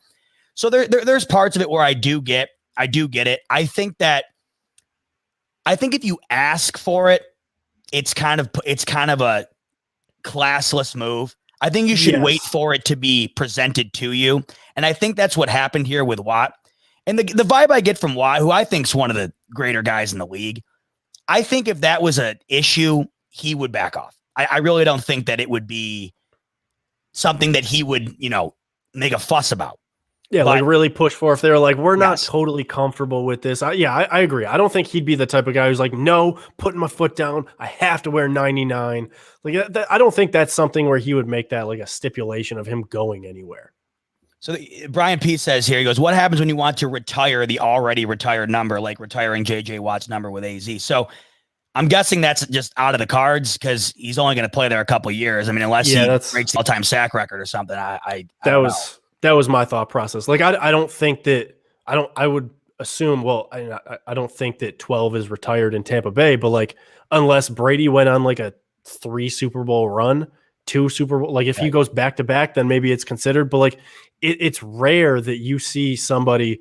So there's parts of it where I do get it. I think if you ask for it, it's kind of a classless move. I think you should wait for it to be presented to you. And I think that's what happened here with Watt. And the vibe I get from Watt, who I think is one of the greater guys in the league, I think if that was an issue, he would back off. I really don't think that it would be something that he would, make a fuss about. Yeah, but, like really push for if they're like, we're not totally comfortable with this. I agree. I don't think he'd be the type of guy who's like, no, putting my foot down. I have to wear 99. Like I don't think that's something where he would make that like a stipulation of him going anywhere. So Brian P says here, he goes, what happens when you want to retire the already retired number, like retiring JJ Watt's number with AZ? So I'm guessing that's just out of the cards because he's only going to play there a couple of years. I mean, unless he breaks the all-time sack record or something. That was my thought process. Like, I don't think that I would assume, well, I don't think that 12 is retired in Tampa Bay, but like, unless Brady went on like a 3 Super Bowl run, 2 Super Bowl, like if he goes back to back, then maybe it's considered, but like it's rare that you see somebody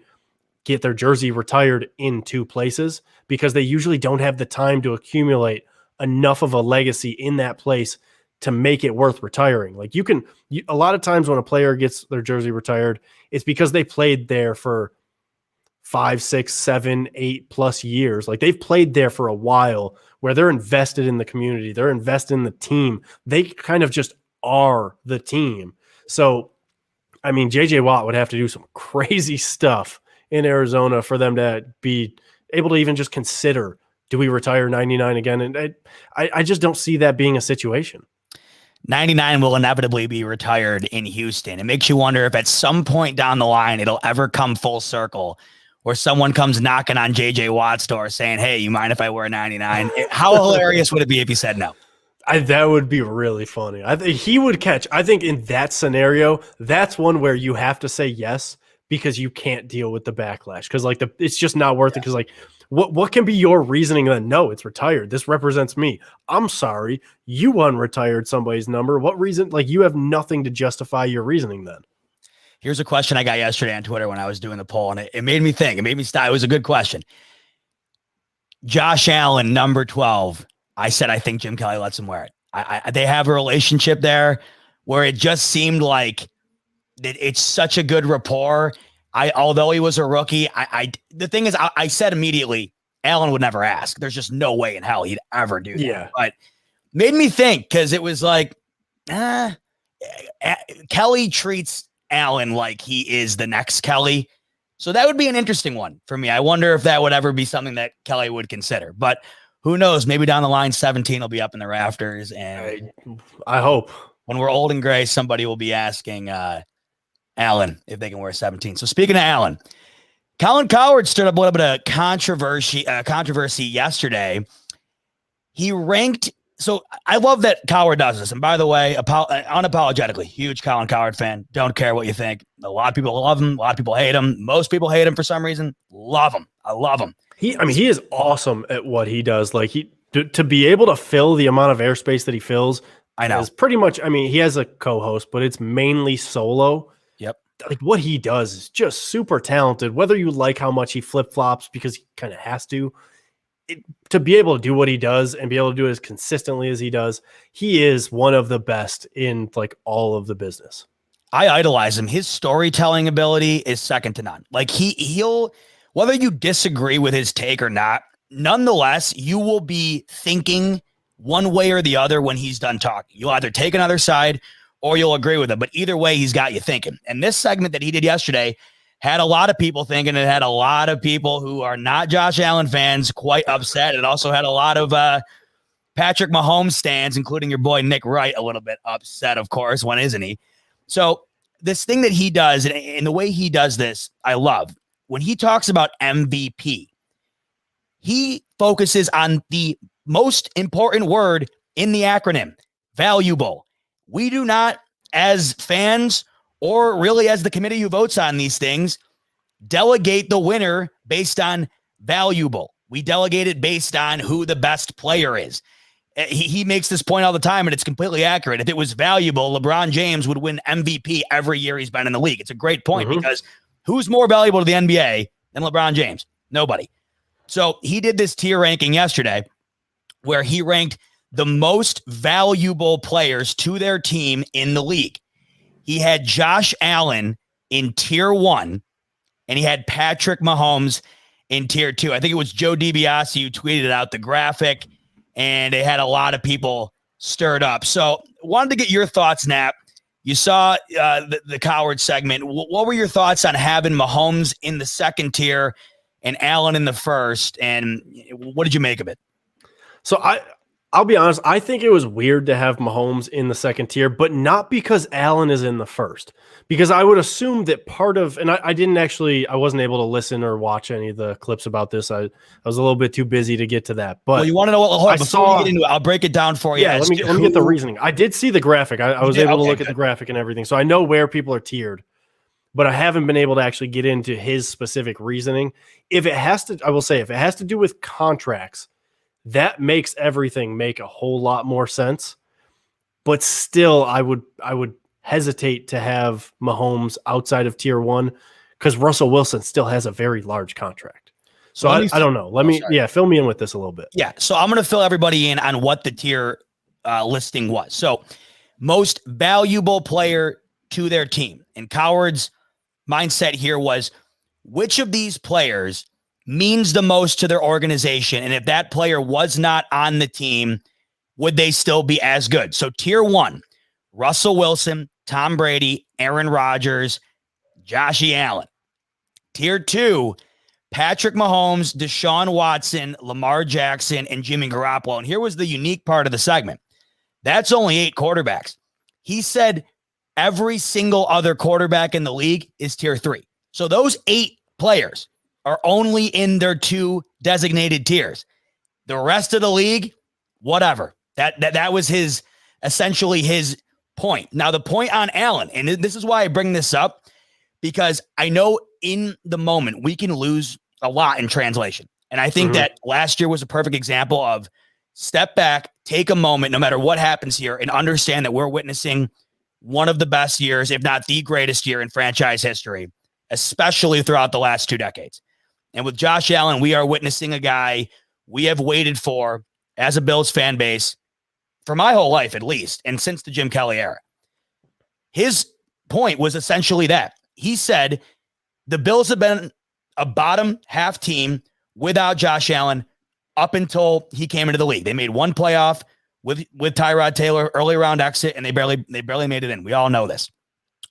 get their jersey retired in 2 places because they usually don't have the time to accumulate enough of a legacy in that place to make it worth retiring. Like a lot of times when a player gets their jersey retired, it's because they played there for 5, 6, 7, 8+ years. Like they've played there for a while where they're invested in the community. They're invested in the team. They kind of just are the team. So, I mean, JJ Watt would have to do some crazy stuff in Arizona for them to be able to even just consider, do we retire 99 again? And I just don't see that being a situation. 99 will inevitably be retired in Houston. It makes you wonder if at some point down the line, it'll ever come full circle where someone comes knocking on JJ Watt's door saying, hey, you mind if I wear 99? How hilarious would it be if he said no? That would be really funny. I think he would catch. I think in that scenario, that's one where you have to say yes because you can't deal with the backlash. Because like it's just not worth it. Because like, what can be your reasoning then? No, it's retired. This represents me. I'm sorry, you unretired somebody's number. What reason? Like you have nothing to justify your reasoning then. Here's a question I got yesterday on Twitter when I was doing the poll, and it made me think. It made me stop. It was a good question. Josh Allen, number 12. I said I think Jim Kelly lets him wear it. They have a relationship there where it just seemed like it's such a good rapport. Although he was a rookie, the thing is, I said immediately, Allen would never ask. There's just no way in hell he'd ever do that. Yeah. But made me think because it was like, Kelly treats Allen like he is the next Kelly. So that would be an interesting one for me. I wonder if that would ever be something that Kelly would consider. But who knows? Maybe down the line, 17 will be up in the rafters. And I hope when we're old and gray, somebody will be asking Allen if they can wear 17. So speaking of Allen, Colin Cowherd stirred up a little bit of controversy yesterday. He ranked. So I love that Cowherd does this. And by the way, unapologetically, huge Colin Cowherd fan. Don't care what you think. A lot of people love him. A lot of people hate him. Most people hate him for some reason. Love him. I love him. He is awesome at what he does. Like to be able to fill the amount of airspace that he fills. I know. Is pretty much. I mean, he has a co-host, but it's mainly solo. Yep. Like what he does is just super talented. Whether you like how much he flip-flops because he kind of has to. To be able to do what he does and be able to do it as consistently as he does, he is one of the best in like all of the business. I idolize him. His storytelling ability is second to none. Like he'll, whether you disagree with his take or not, nonetheless, you will be thinking one way or the other when he's done talking. You'll either take another side or you'll agree with him. But either way, he's got you thinking. And this segment that he did yesterday had a lot of people thinking. It had a lot of people who are not Josh Allen fans quite upset. It also had a lot of Patrick Mahomes stands, including your boy Nick Wright, a little bit upset, of course. When isn't he? So this thing that he does, and the way he does this, I love. When he talks about MVP, he focuses on the most important word in the acronym, valuable. We do not, as fans, or really as the committee who votes on these things, delegate the winner based on valuable. We delegate it based on who the best player is. He makes this point all the time, and it's completely accurate. If it was valuable, LeBron James would win MVP every year he's been in the league. It's a great point because who's more valuable to the NBA than LeBron James? Nobody. So he did this tier ranking yesterday where he ranked the most valuable players to their team in the league. He had Josh Allen in tier 1, and he had Patrick Mahomes in tier 2. I think it was Joe DiBiase who tweeted out the graphic, and it had a lot of people stirred up. So wanted to get your thoughts, Nap. You saw the Coward segment. What were your thoughts on having Mahomes in the second tier and Allen in the first? And what did you make of it? So I'll be honest. I think it was weird to have Mahomes in the second tier, but not because Allen is in the first. Because I would assume that part of, and I wasn't able to listen or watch any of the clips about this. I was a little bit too busy to get to that. But well, you want to know what? Before we get into it, I'll break it down for you. Yeah, let me get the reasoning. I did see the graphic. I was able to look at the graphic and everything, so I know where people are tiered. But I haven't been able to actually get into his specific reasoning. If it has to do with contracts, that makes everything make a whole lot more sense. But still, I would hesitate to have Mahomes outside of tier 1 because Russell Wilson still has a very large contract. So I don't know. Fill me in with this a little bit. Yeah. So I'm going to fill everybody in on what the tier listing was. So most valuable player to their team. And Coward's mindset here was, which of these players means the most to their organization? And if that player was not on the team, would they still be as good? So tier 1, Russell Wilson, Tom Brady, Aaron Rodgers, Josh Allen. Tier 2, Patrick Mahomes, Deshaun Watson, Lamar Jackson, and Jimmy Garoppolo. And here was the unique part of the segment. That's only 8 quarterbacks. He said every single other quarterback in the league is tier 3. So those 8 players are only in their 2 designated tiers. The rest of the league, whatever. That was essentially his point. Now, the point on Allen, and this is why I bring this up, because I know in the moment we can lose a lot in translation. And I think that last year was a perfect example of step back, take a moment, no matter what happens here, and understand that we're witnessing one of the best years, if not the greatest year in franchise history, especially throughout the last 2 decades. And with Josh Allen, we are witnessing a guy we have waited for as a Bills fan base for my whole life, at least, and since the Jim Kelly era. His point was essentially that. He said the Bills have been a bottom half team without Josh Allen up until he came into the league. They made one playoff with Tyrod Taylor, early round exit, and they barely made it in. We all know this.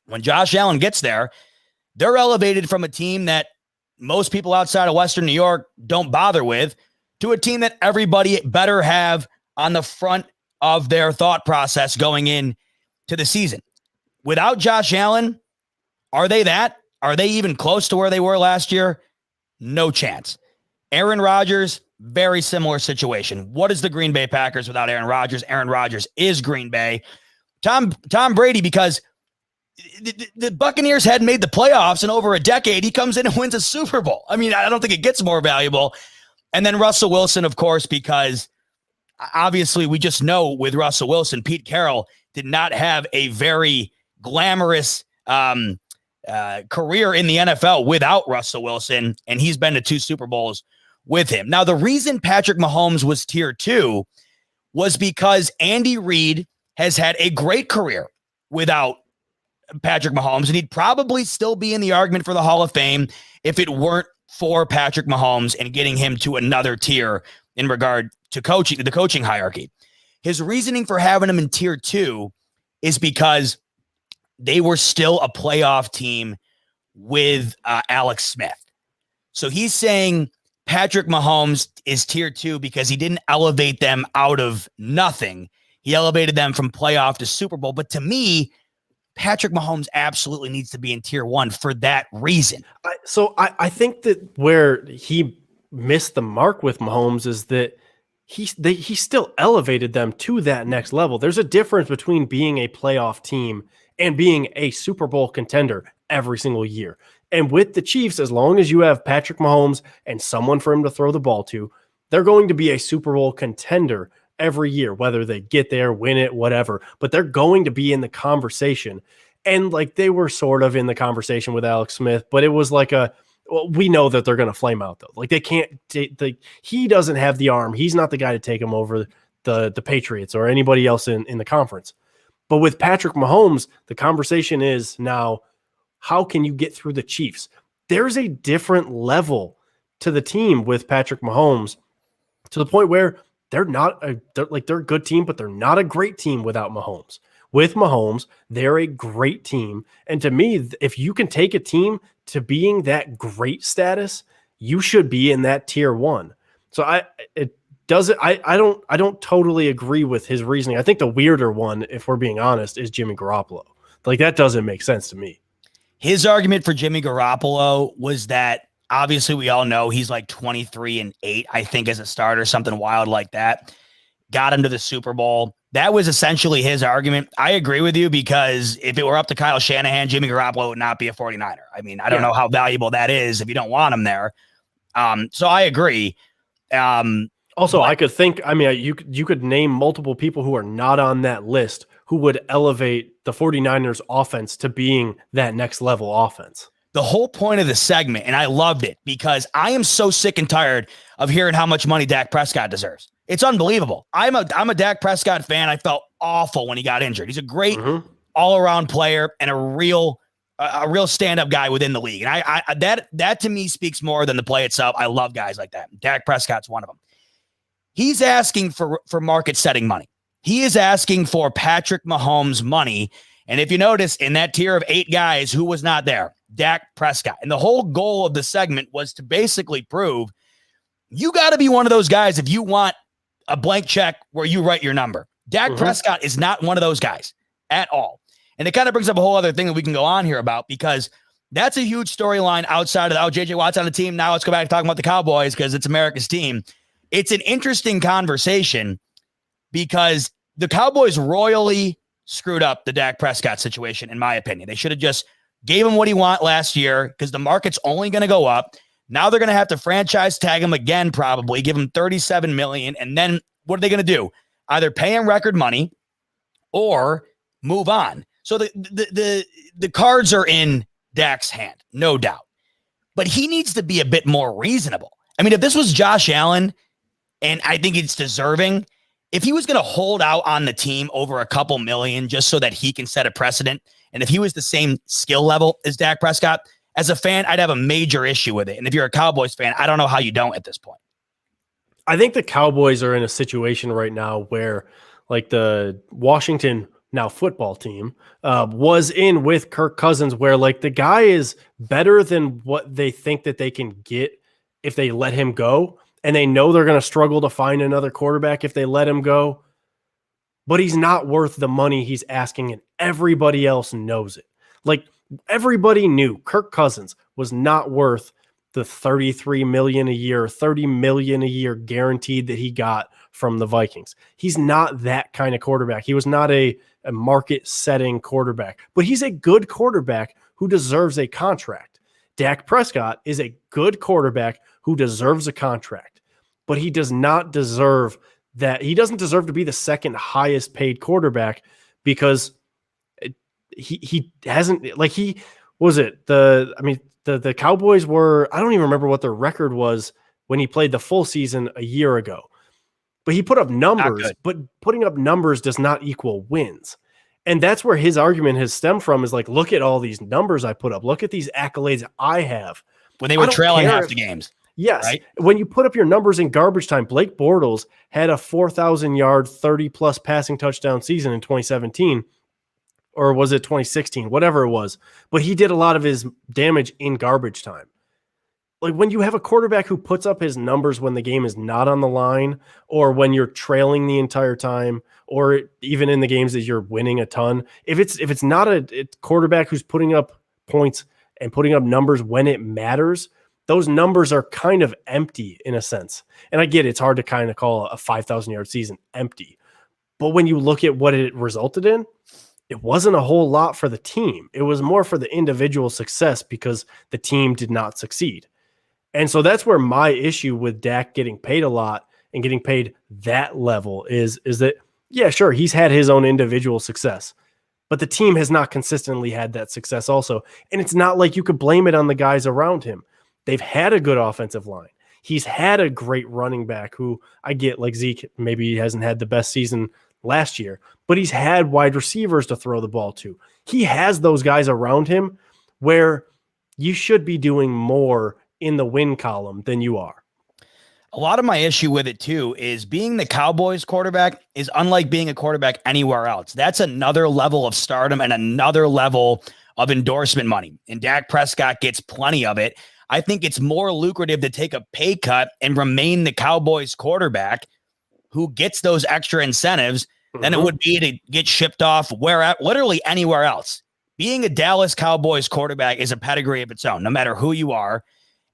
When Josh Allen gets there, they're elevated from a team that most people outside of Western New York don't bother with to a team that everybody better have on the front of their thought process going in to the season. Without Josh Allen, are they that? Are they even close to where they were last year? No chance. Aaron Rodgers, very similar situation. What is the Green Bay Packers without Aaron Rodgers? Aaron Rodgers is Green Bay. Tom Brady, because the Buccaneers hadn't made the playoffs in over a decade. He comes in and wins a Super Bowl. I mean, I don't think it gets more valuable. And then Russell Wilson, of course, because obviously we just know with Russell Wilson, Pete Carroll did not have a very glamorous career in the NFL without Russell Wilson, and he's been to 2 Super Bowls with him. Now, the reason Patrick Mahomes was tier 2 was because Andy Reid has had a great career without Patrick Mahomes, and he'd probably still be in the argument for the Hall of Fame if it weren't for Patrick Mahomes and getting him to another tier in regard to coaching, the coaching hierarchy. His reasoning for having him in tier 2 is because they were still a playoff team with Alex Smith. So he's saying Patrick Mahomes is tier 2 because he didn't elevate them out of nothing. He elevated them from playoff to Super Bowl. But to me, Patrick Mahomes absolutely needs to be in tier 1 for that reason. I think that where he missed the mark with Mahomes is that he still elevated them to that next level. There's a difference between being a playoff team and being a Super Bowl contender. every single year. And with the Chiefs, as long as you have Patrick Mahomes and someone for him to throw the ball to, they're going to be a Super Bowl contender every year, whether they get there, win it, whatever. But they're going to be in the conversation. And like they were sort of in the conversation with Alex Smith, but it was like we know that they're going to flame out though. Like they can't he doesn't have the arm. He's not the guy to take him over the Patriots or anybody else in the conference. But with Patrick Mahomes, the conversation is now, how can you get through the Chiefs? There's a different level to the team with Patrick Mahomes, to the point where they're a good team, but they're not a great team without Mahomes. With Mahomes, they're a great team. And to me, if you can take a team to being that great status, you should be in that tier one. So I don't totally agree with his reasoning. I think the weirder one, if we're being honest, is Jimmy Garoppolo. Like that doesn't make sense to me. His argument for Jimmy Garoppolo was that obviously we all know he's like 23-8, I think, as a starter, something wild like that. Got him to the Super Bowl. That was essentially his argument. I agree with you, because if it were up to Kyle Shanahan, Jimmy Garoppolo would not be a 49er. I mean, I don't know how valuable that is if you don't want him there. So I agree. Also, I could think, I mean, you could name multiple people who are not on that list who would elevate the 49ers offense to being that next level offense. The whole point of the segment, and I loved it, because I am so sick and tired of hearing how much money Dak Prescott deserves. It's unbelievable. I'm a Dak Prescott fan. I felt awful when he got injured. He's a great all-around player and a real stand-up guy within the league. And I that to me speaks more than the play itself. I love guys like that. Dak Prescott's one of them. He's asking for market-setting money. He is asking for Patrick Mahomes money. And if you notice, in that tier of 8 guys, who was not there? Dak Prescott. And the whole goal of the segment was to basically prove you got to be one of those guys if you want a blank check where you write your number. Dak Prescott is not one of those guys at all. And it kind of brings up a whole other thing that we can go on here about, because that's a huge storyline outside of JJ Watt's on the team. Now let's go back to talking about the Cowboys, because it's America's team. It's an interesting conversation because the Cowboys royally screwed up the Dak Prescott situation, in my opinion. They should have just gave him what he wanted last year, because the market's only going to go up. Now they're going to have to franchise tag him again, probably give him $37 million. And then what are they going to do? Either pay him record money or move on. So the cards are in Dak's hand, no doubt. But he needs to be a bit more reasonable. I mean, if this was Josh Allen, and I think it's deserving, if he was going to hold out on the team over a couple million just so that he can set a precedent, and if he was the same skill level as Dak Prescott, as a fan, I'd have a major issue with it. And if you're a Cowboys fan, I don't know how you don't at this point. I think the Cowboys are in a situation right now where, like, the Washington now football team was in with Kirk Cousins, where like the guy is better than what they think that they can get if they let him go. And they know they're going to struggle to find another quarterback if they let him go. But he's not worth the money he's asking, and everybody else knows it. Like, everybody knew Kirk Cousins was not worth the $33 million a year, $30 million a year guaranteed that he got from the Vikings. He's not that kind of quarterback. He was not a market-setting quarterback, but he's a good quarterback who deserves a contract. Dak Prescott is a good quarterback who deserves a contract, but he does not deserve that. He doesn't deserve to be the second highest paid quarterback, because he hasn't, like, he was it the Cowboys were, I don't even remember what their record was when he played the full season a year ago, but he put up numbers, but putting up numbers does not equal wins. And that's where his argument has stemmed from, is like, look at all these numbers I put up. Look at these accolades I have. When they were trailing half the games. Yes. Right? When you put up your numbers in garbage time, Blake Bortles had a 4,000 yard, 30 plus passing touchdown season in 2017, or was it 2016, whatever it was. But he did a lot of his damage in garbage time. Like, when you have a quarterback who puts up his numbers when the game is not on the line, or when you're trailing the entire time, or even in the games that you're winning a ton, if it's not a quarterback who's putting up points and putting up numbers when it matters, those numbers are kind of empty in a sense. And I get it's hard to kind of call a 5,000 yard season empty, but when you look at what it resulted in, it wasn't a whole lot for the team. It was more for the individual success because the team did not succeed. And so that's where my issue with Dak getting paid a lot and getting paid that level is that, yeah, sure, he's had his own individual success, but the team has not consistently had that success also. And it's not like you could blame it on the guys around him. They've had a good offensive line. He's had a great running back who I get, like Zeke, maybe he hasn't had the best season last year, but he's had wide receivers to throw the ball to. He has those guys around him where you should be doing more in the win column than you are. A lot of my issue with it too is being the Cowboys quarterback is unlike being a quarterback anywhere else. That's another level of stardom and another level of endorsement money. And Dak Prescott gets plenty of it. I think it's more lucrative to take a pay cut and remain the Cowboys quarterback who gets those extra incentives than it would be to get shipped off literally anywhere else. Being a Dallas Cowboys quarterback is a pedigree of its own, no matter who you are.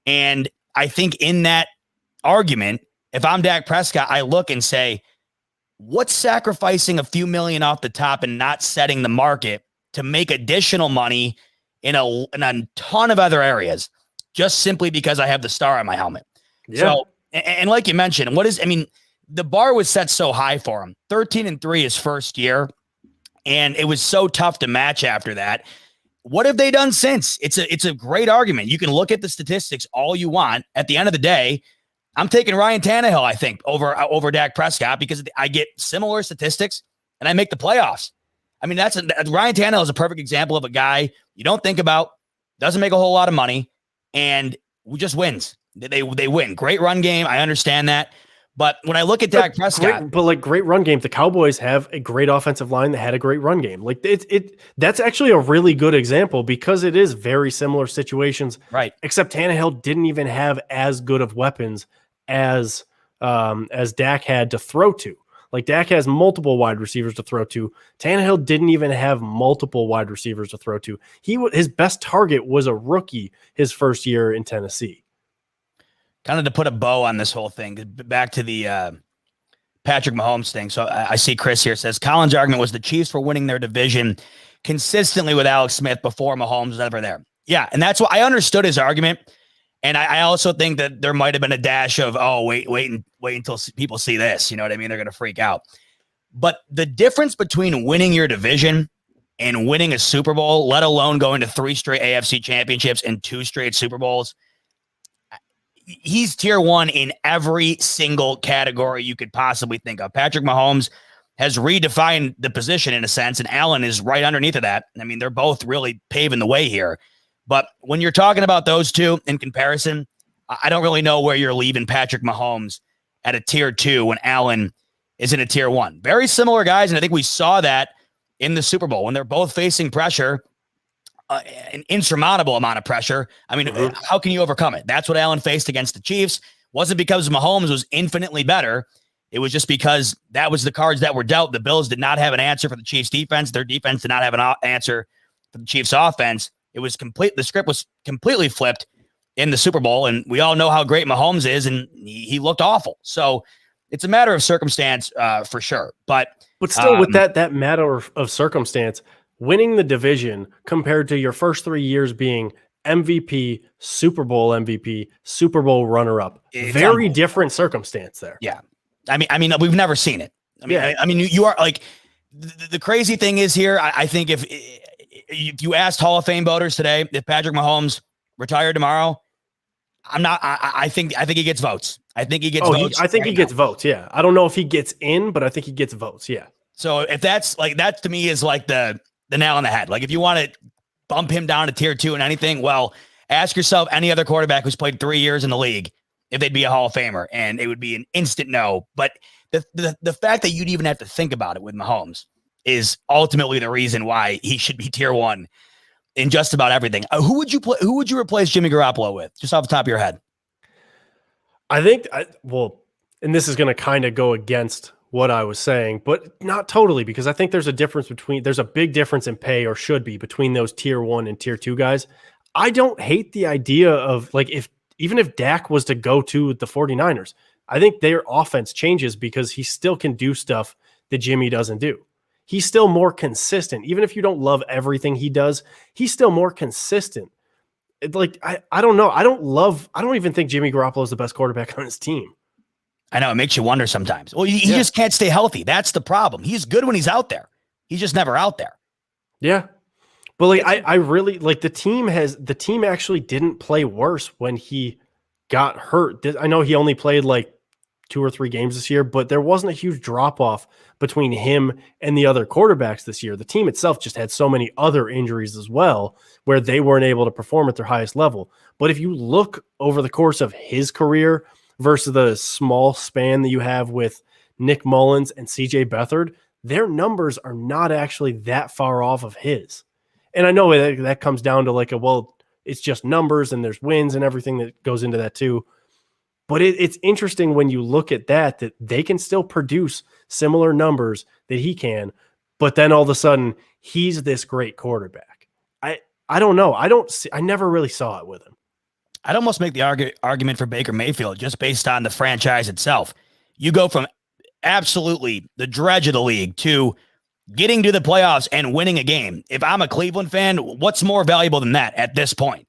And I think in that argument, if I'm Dak Prescott, I look and say, what's sacrificing a few million off the top and not setting the market to make additional money in a ton of other areas, just simply because I have the star on my helmet? Yeah. So, and like you mentioned, the bar was set so high for him. 13-3 his first year, and it was so tough to match after that. What have they done since? It's a great argument. You can look at the statistics all you want. At the end of the day, I'm taking Ryan Tannehill, I think, over Dak Prescott because I get similar statistics and I make the playoffs. I mean, Ryan Tannehill is a perfect example of a guy you don't think about, doesn't make a whole lot of money, and just wins. They win. Great run game. I understand that. But when I look at Dak Prescott, great run game, the Cowboys have a great offensive line that had a great run game. Like that's actually a really good example because it is very similar situations, right? Except Tannehill didn't even have as good of weapons as Dak had to throw to. Like Dak has multiple wide receivers to throw to. Tannehill didn't even have multiple wide receivers to throw to. His best target was a rookie his first year in Tennessee. Kind of to put a bow on this whole thing, back to the Patrick Mahomes thing. So I see Chris here says Colin's argument was the Chiefs were winning their division consistently with Alex Smith before Mahomes was ever there. Yeah, and that's what I understood his argument. And I also think that there might have been a dash of, wait until people see this. You know what I mean? They're going to freak out. But the difference between winning your division and winning a Super Bowl, let alone going to 3 straight AFC championships and 2 straight Super Bowls, he's tier 1 in every single category you could possibly think of. Patrick Mahomes has redefined the position in a sense, and Allen is right underneath of that. I mean, they're both really paving the way here. But when you're talking about those two in comparison, I don't really know where you're leaving Patrick Mahomes at a tier 2 when Allen is in a tier 1. Very similar guys, and I think we saw that in the Super Bowl when they're both facing pressure. An insurmountable amount of pressure. I mean, how can you overcome it? That's what Allen faced against the Chiefs. Wasn't because Mahomes was infinitely better. It was just because that was the cards that were dealt. The Bills did not have an answer for the Chiefs defense. Their defense did not have an answer for the Chiefs offense. It was complete. The script was completely flipped in the Super Bowl. And we all know how great Mahomes is. And he looked awful. So it's a matter of circumstance for sure. But still with that matter of circumstance, winning the division compared to your first 3 years being MVP, Super Bowl MVP, Super Bowl runner-up, very different circumstance there. Yeah. I mean, we've never seen it. I mean, you are like the crazy thing is here. I think if you asked Hall of Fame voters today, if Patrick Mahomes retired tomorrow, I think he gets votes. I think he gets votes. I think he gets votes. Yeah. I don't know if he gets in, but I think he gets votes. Yeah. So if that's like, that to me is like the nail on the head. Like if you want to bump him down to tier 2 and anything, well, ask yourself any other quarterback who's played 3 years in the league if they'd be a Hall of Famer, and it would be an instant no. But the fact that you'd even have to think about it with Mahomes is ultimately the reason why he should be tier 1 in just about everything. Who would you replace Jimmy Garoppolo with, just off the top of your head? I think, and this is going to kind of go against what I was saying, but not totally, because I think there's a big difference in pay, or should be, between those tier 1 and tier 2 guys. I don't hate the idea of, like, even if Dak was to go to the 49ers, I think their offense changes because he still can do stuff that Jimmy doesn't do. he's still more consistent. Even if you don't love everything he does, he's still more consistent. I don't know. I don't even think Jimmy Garoppolo is the best quarterback on his team. I know, it makes you wonder sometimes. Well, he just can't stay healthy. That's the problem. He's good when he's out there. He's just never out there. Yeah. But I really the team actually didn't play worse when he got hurt. I know he only played 2 or 3 games this year, but there wasn't a huge drop off between him and the other quarterbacks this year. The team itself just had so many other injuries as well, where they weren't able to perform at their highest level. But if you look over the course of his career versus the small span that you have with Nick Mullins and CJ Beathard, their numbers are not actually that far off of his. And I know that comes down to it's just numbers and there's wins and everything that goes into that too. But it's interesting when you look at that they can still produce similar numbers that he can, but then all of a sudden he's this great quarterback. I don't know. I never really saw it with him. I'd almost make the argument for Baker Mayfield just based on the franchise itself. You go from absolutely the dredge of the league to getting to the playoffs and winning a game. If I'm a Cleveland fan, what's more valuable than that at this point?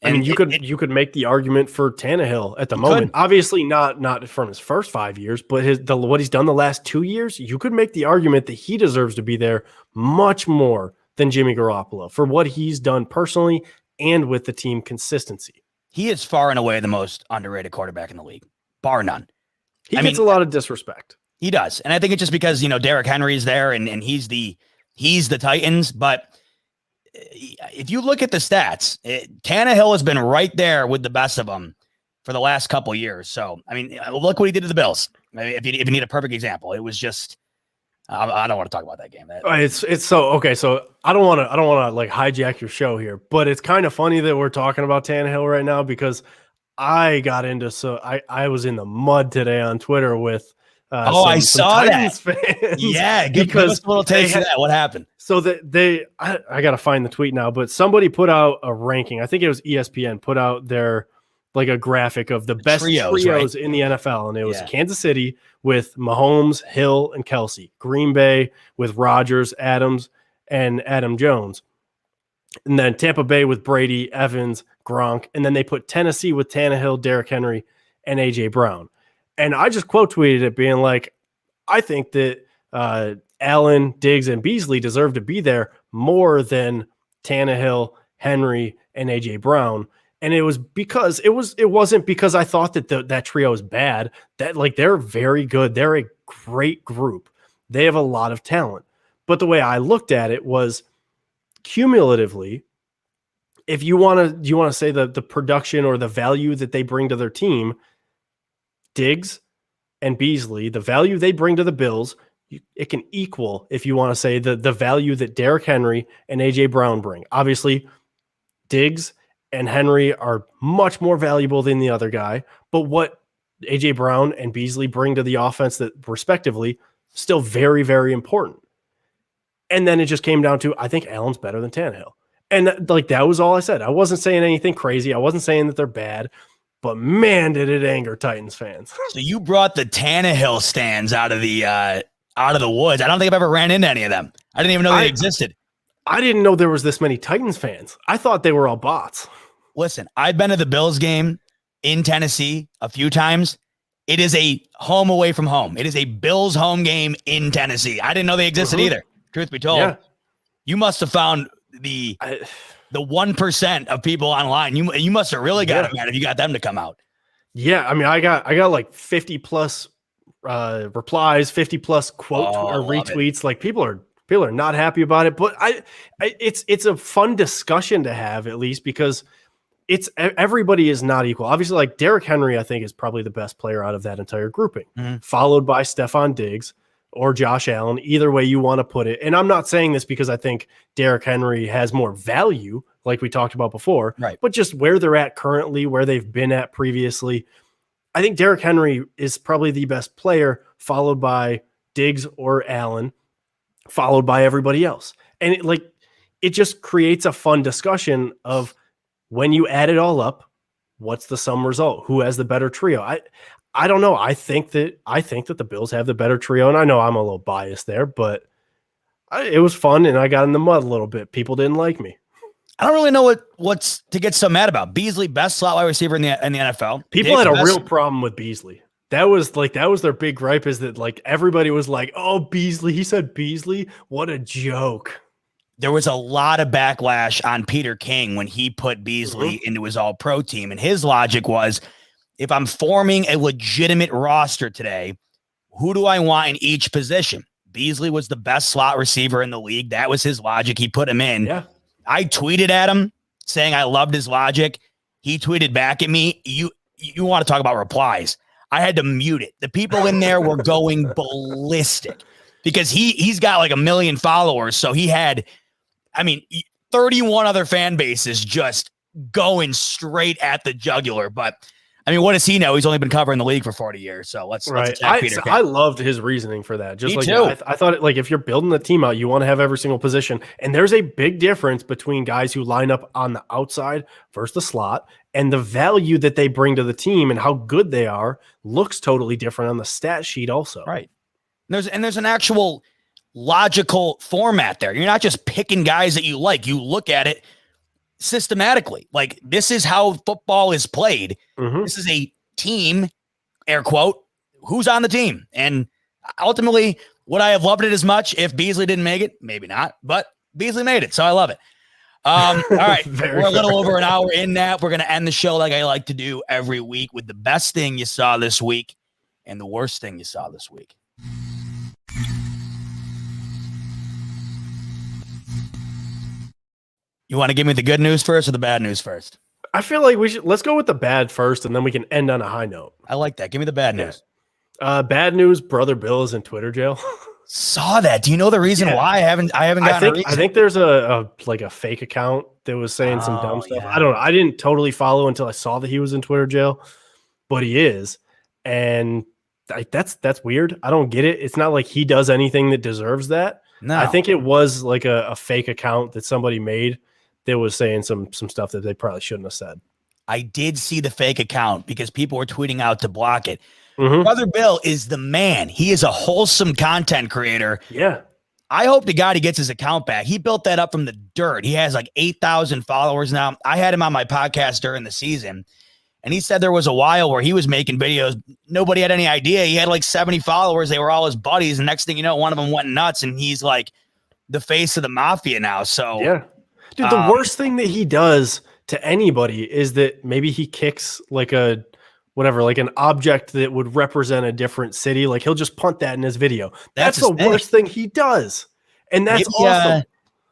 And you could make the argument for Tannehill at the moment. Obviously not from his first 5 years, but what he's done the last 2 years, you could make the argument that he deserves to be there much more than Jimmy Garoppolo for what he's done personally and with the team consistency. He is far and away the most underrated quarterback in the league, bar none. He gets a lot of disrespect. He does. And I think it's just because, Derrick Henry's there and he's the Titans. But if you look at the stats, Tannehill has been right there with the best of them for the last couple of years. So, look what he did to the Bills. If you need a perfect example, it was just, I don't want to talk about that game. It's so, okay. So I don't want to hijack your show here, but it's kind of funny that we're talking about Tannehill right now because I was in the mud today on Twitter with, I saw Titans that. Fans. Yeah, give us a little taste of that. What happened? So I got to find the tweet now, but somebody put out a ranking. I think it was ESPN put out their a graphic of the best trios right? in the NFL, and it was Kansas City with Mahomes, Hill, and Kelsey. Green Bay with Rodgers, Adams, and Adam Jones. And then Tampa Bay with Brady, Evans, Gronk, and then they put Tennessee with Tannehill, Derrick Henry, and A.J. Brown. And I just quote tweeted it being I think that Allen, Diggs, and Beasley deserve to be there more than Tannehill, Henry, and A.J. Brown. And it was because it wasn't because I thought that that trio is bad. That they're very good. They're a great group. They have a lot of talent. But the way I looked at it was cumulatively, if you want to say the production or the value that they bring to their team, Diggs and Beasley, the value they bring to the Bills, it can equal, if you want to say, the value that Derrick Henry and A.J. Brown bring. Obviously, Diggs and Henry are much more valuable than the other guy, but what A.J. Brown and Beasley bring to the offense, that respectively, still very, very important. And then it just came down to, I think Allen's better than Tannehill. And that was all I said. I wasn't saying anything crazy. I wasn't saying that they're bad. But man, did it anger Titans fans. So you brought the Tannehill stands out of the woods. I don't think I've ever ran into any of them. I didn't even know they existed. I didn't know there was this many Titans fans. I thought they were all bots. Listen, I've been to the Bills game in Tennessee a few times. It is a home away from home. It is a Bills home game in Tennessee. I didn't know they existed either. Truth be told, you must have found the 1% of people online. You must have really got them, man, if you got them to come out. Yeah, I got 50 plus replies, 50 plus quotes or retweets. People are not happy about it, but it's a fun discussion to have, at least, because everybody is not equal. Obviously, Derrick Henry, I think, is probably the best player out of that entire grouping, followed by Stephon Diggs or Josh Allen, either way you want to put it. And I'm not saying this because I think Derrick Henry has more value, like we talked about before, right? But just where they're at currently, where they've been at previously, I think Derrick Henry is probably the best player, followed by Diggs or Allen, followed by everybody else. And it just creates a fun discussion of, when you add it all up, what's the sum result? Who has the better trio? I don't know. I think that the Bills have the better trio, and I know I'm a little biased there, but It was fun, and I got in the mud a little bit. People didn't like me. I don't really know what's to get so mad about. Beasley, best slot wide receiver in the NFL. People had a real problem with Beasley. That was their big gripe, is that like everybody was like, "Oh, Beasley." He said Beasley. What a joke. There was a lot of backlash on Peter King when he put Beasley into his all-pro team. And his logic was, if I'm forming a legitimate roster today, who do I want in each position? Beasley was the best slot receiver in the league. That was his logic. He put him in. Yeah. I tweeted at him saying I loved his logic. He tweeted back at me. You want to talk about replies. I had to mute it. The people in there were going ballistic because he's got like 1 million followers. So he had, 31 other fan bases just going straight at the jugular. But what does he know? He's only been covering the league for 40 years. So let's attack Peter King. I loved his reasoning for that. Just Me like too. I thought, if you're building the team out, you want to have every single position. And there's a big difference between guys who line up on the outside versus the slot, and the value that they bring to the team and how good they are looks totally different on the stat sheet also. Right. There's an actual logical format there. You're not just picking guys that you like. You look at it systematically. Like, this is how football is played. This is a team, air quote, who's on the team. And ultimately, would I have loved it as much if Beasley didn't make it? Maybe not, but Beasley made it, so I love it. All right, we're a little over an hour in that. We're going to end the show like I like to do every week with the best thing you saw this week and the worst thing you saw this week. You want to give me the good news first or the bad news first? I feel like let's go with the bad first, and then we can end on a high note. I like that. Give me the bad news. Bad news: Brother Bill is in Twitter jail. Saw that. Do you know the reason why? I haven't gotten I think there's a fake account that was saying some dumb stuff. Yeah. I don't know. I didn't totally follow until I saw that he was in Twitter jail, but he is, and that's weird. I don't get it. It's not like he does anything that deserves that. No, I think it was like a fake account that somebody made that was saying some stuff that they probably shouldn't have said. I did see the fake account because people were tweeting out to block it. Brother Bill is the man. He is a wholesome content creator. Yeah. I hope to God he gets his account back. He built that up from the dirt. He has like 8,000 followers now. I had him on my podcast during the season, and he said there was a while where he was making videos. Nobody had any idea. He had like 70 followers. They were all his buddies. And next thing you know, one of them went nuts, and he's like the face of the mafia now. So yeah. Dude, the worst thing that he does to anybody is that maybe he kicks like an object that would represent a different city. Like, he'll just punt that in his video. That's the worst thing he does. And that's awesome.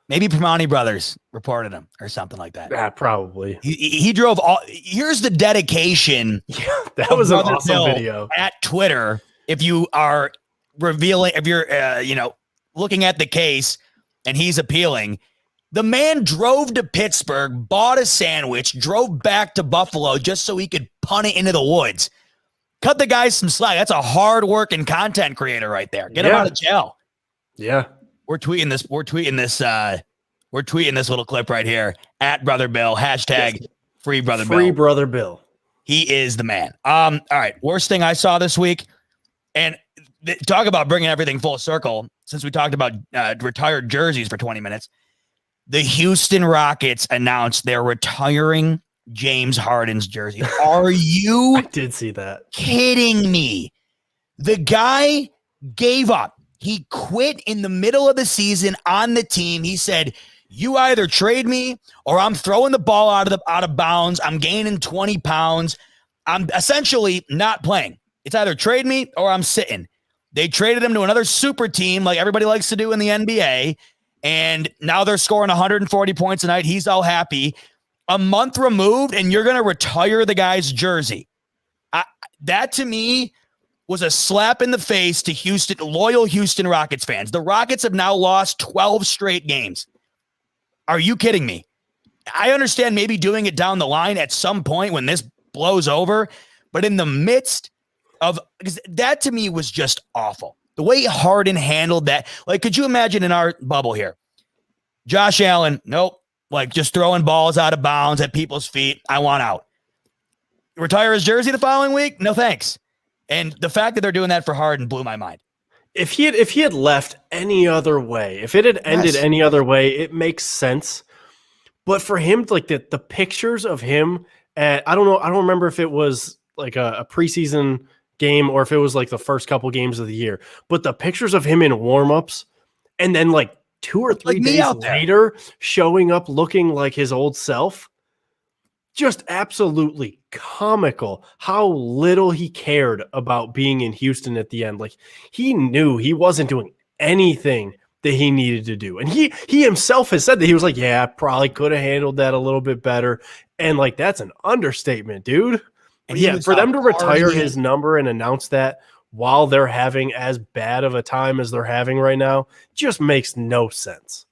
Maybe Primani Brothers reported him or something like that. Yeah, probably. He drove all. Here's the dedication. Yeah, that was an awesome Bill video at Twitter. If you are if you're looking at the case and he's appealing, the man drove to Pittsburgh, bought a sandwich, drove back to Buffalo just so he could punt it into the woods. Cut the guy some slack. That's a hard-working content creator right there. Get him out of jail. Yeah. We're tweeting this little clip right here at Brother Bill. Hashtag free Brother Bill. Free Brother Bill. He is the man. All right. Worst thing I saw this week, and talk about bringing everything full circle. Since we talked about retired jerseys for 20 minutes, the Houston Rockets announced they're retiring James Harden's jersey. Are you I did see that. kidding me? The guy gave up. He quit in the middle of the season on the team. He said, you either trade me or I'm throwing the ball out of bounds. I'm gaining 20 pounds. I'm essentially not playing. It's either trade me or I'm sitting. They traded him to another super team like everybody likes to do in the NBA. And now they're scoring 140 points a night. He's all happy. A month removed, and you're going to retire the guy's jersey. That to me was a slap in the face to loyal Houston Rockets fans. The Rockets have now lost 12 straight games. Are you kidding me? I understand maybe doing it down the line at some point when this blows over, but in the midst of that, to me was just awful. The way Harden handled that, like, could you imagine in our bubble here? Josh Allen, nope, like just throwing balls out of bounds at people's feet. I want out. Retire his jersey the following week? No thanks. And the fact that they're doing that for Harden blew my mind. If he had left any other way, if it had ended any other way, it makes sense. But for him, like the pictures of him at, I don't know, I don't remember if it was like a preseason game or if it was like the first couple games of the year, but the pictures of him in warmups and then like 2 or 3 days later showing up looking like his old self, just absolutely comical how little he cared about being in Houston at the end. Like he knew he wasn't doing anything that he needed to do. And he himself has said that he was like, yeah, I probably could have handled that a little bit better. And like, that's an understatement, dude. And yeah, for them to retire his number and announce that while they're having as bad of a time as they're having right now, just makes no sense.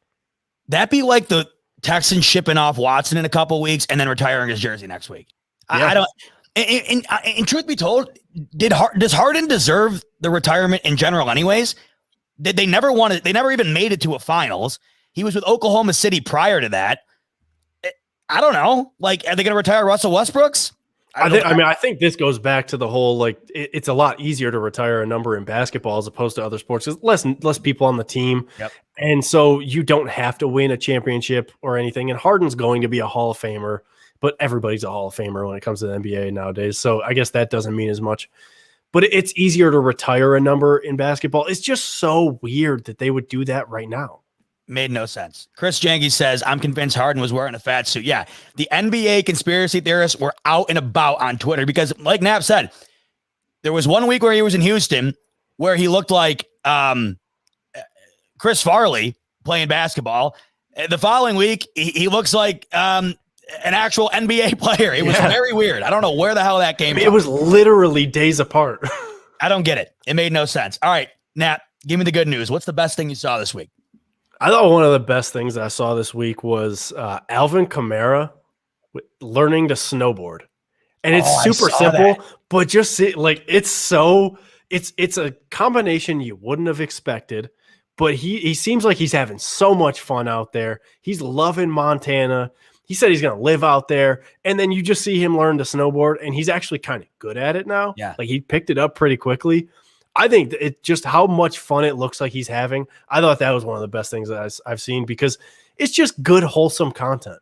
That'd be like the Texans shipping off Watson in a couple of weeks and then retiring his jersey next week. Yeah. I don't. And truth be told, does Harden deserve the retirement in general? Anyways, they never wanted. They never even made it to a finals. He was with Oklahoma City prior to that. I don't know. Like, are they going to retire Russell Westbrook's? I think this goes back to the whole, like, it's a lot easier to retire a number in basketball as opposed to other sports. There's less people on the team. Yep. And so you don't have to win a championship or anything. And Harden's going to be a Hall of Famer, but everybody's a Hall of Famer when it comes to the NBA nowadays. So I guess that doesn't mean as much. But it's easier to retire a number in basketball. It's just so weird that they would do that right now. Made no sense. Chris Janke says, I'm convinced Harden was wearing a fat suit. Yeah, the NBA conspiracy theorists were out and about on Twitter because, like Knapp said, there was 1 week where he was in Houston where he looked like Chris Farley playing basketball. The following week, he looks like an actual NBA player. It was very weird. I don't know where the hell that came from. It was literally days apart. I don't get it. It made no sense. All right, Knapp, give me the good news. What's the best thing you saw this week? I thought one of the best things I saw this week was Alvin Kamara learning to snowboard. And it's super simple, but just see, like, it's a combination you wouldn't have expected, but he seems like he's having so much fun out there. He's loving Montana. He said he's going to live out there. And then you just see him learn to snowboard, and he's actually kind of good at it now. Yeah. Like, he picked it up pretty quickly. I think it just how much fun it looks like he's having. I thought that was one of the best things that I've seen because it's just good, wholesome content.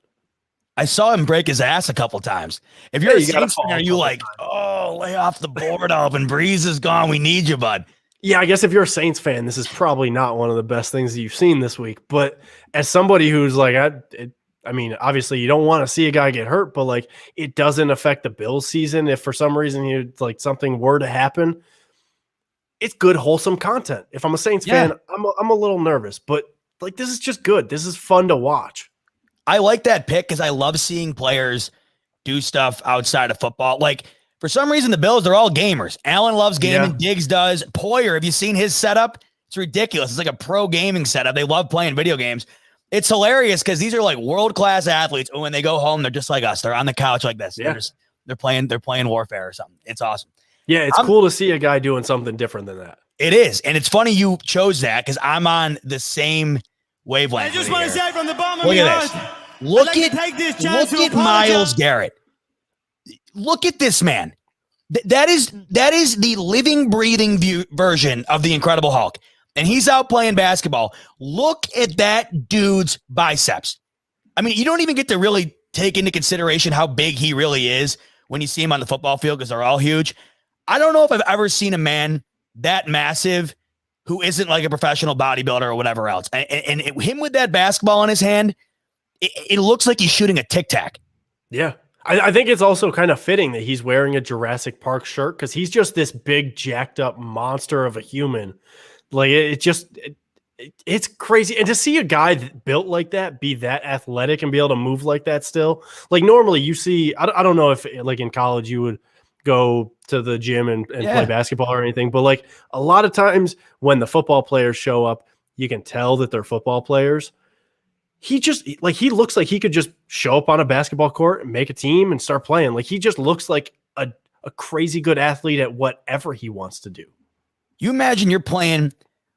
I saw him break his ass a couple times. If you're a Saints fan, are you like, oh, lay off the board, Alvin? Breeze is gone. We need you, bud. Yeah, I guess if you're a Saints fan, this is probably not one of the best things that you've seen this week. But as somebody who's like, I mean, obviously you don't want to see a guy get hurt, but like it doesn't affect the Bills season. If for some reason something were to happen, it's good, wholesome content. If I'm a Saints fan, I'm a little nervous, but like this is just good. This is fun to watch. I like that pick because I love seeing players do stuff outside of football. Like for some reason, the Bills, they're all gamers. Allen loves gaming. Diggs does. Poyer, have you seen his setup? It's ridiculous. It's like a pro gaming setup. They love playing video games. It's hilarious because these are like world-class athletes. And when they go home, they're just like us. They're on the couch like this. Yeah. They're playing warfare or something. It's awesome. Yeah, it's cool to see a guy doing something different than that. It is. And it's funny you chose that because I'm on the same wavelength. I just want to say from the bottom of my heart, look at Myles Garrett. Look at this man. That is the living, breathing version of the Incredible Hulk. And he's out playing basketball. Look at that dude's biceps. I mean, you don't even get to really take into consideration how big he really is when you see him on the football field because they're all huge. I don't know if I've ever seen a man that massive who isn't like a professional bodybuilder or whatever else. And him with that basketball in his hand, it looks like he's shooting a Tic Tac. Yeah. I think it's also kind of fitting that he's wearing a Jurassic Park shirt because he's just this big, jacked up monster of a human. Like it's crazy. And to see a guy built like that, be that athletic and be able to move like that still, like normally you see, I don't know if like in college you would go to the gym and play basketball or anything. But like a lot of times when the football players show up, you can tell that they're football players. He looks like he could just show up on a basketball court and make a team and start playing. Like he just looks like a crazy good athlete at whatever he wants to do. You imagine you're playing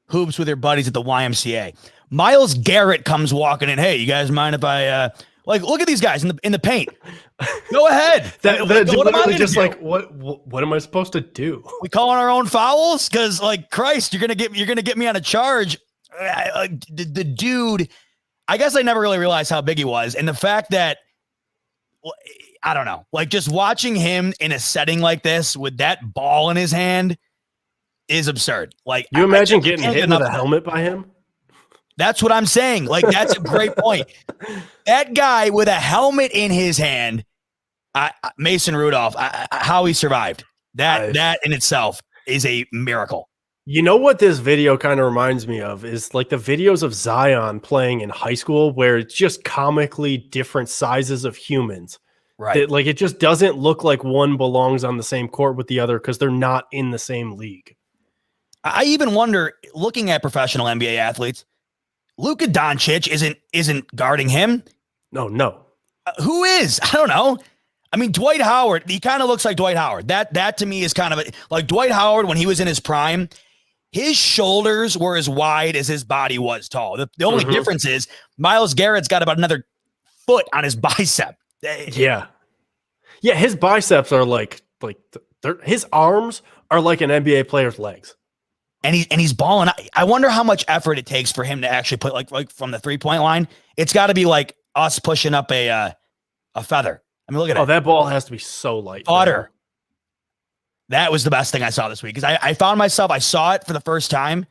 hoops with your buddies at the YMCA. Myles Garrett comes walking in. Hey, you guys mind if I Like, look at these guys in the paint. Go ahead. That What am I gonna just do? like what am I supposed to do? We calling our own fouls because, like, Christ, you're gonna get me on a charge. The dude, I guess I never really realized how big he was, and the fact that I don't know, like just watching him in a setting like this with that ball in his hand is absurd. Like, You imagine getting can't hit get with a helmet by him? That's what I'm saying. Like, that's a great point. That guy with a helmet in his hand, Mason Rudolph, how he survived. That in itself is a miracle. You know what this video kind of reminds me of is like the videos of Zion playing in high school where it's just comically different sizes of humans. Right. Like it just doesn't look like one belongs on the same court with the other because they're not in the same league. I even wonder, looking at professional NBA athletes, Luka Doncic isn't guarding him. No. Who is? I don't know. I mean, Dwight Howard, he kind of looks like Dwight Howard. That to me is kind of like Dwight Howard when he was in his prime. His shoulders were as wide as his body was tall. The only difference is Myles Garrett's got about another foot on his bicep. Yeah. His biceps are like his arms are like an NBA player's legs. And he's balling. I wonder how much effort it takes for him to actually put like from the 3-point line. It's got to be like us pushing up a feather. I mean, look at it. Oh, that ball has to be so light. Butter. That was the best thing I saw this week because I found myself. I saw it for the first time,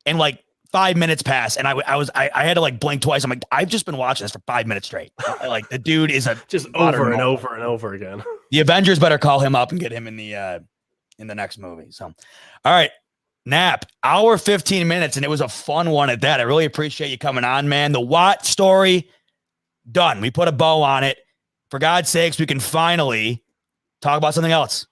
and like 5 minutes passed, and I had to like blink twice. I'm like, I've just been watching this for 5 minutes straight. Like the dude is just over and over and over again. The Avengers better call him up and get him in the next movie. So, all right. Nap, hour 15 minutes, and it was a fun one at that. I really appreciate you coming on, man. The Watt story, done. We put a bow on it. For God's sakes, we can finally talk about something else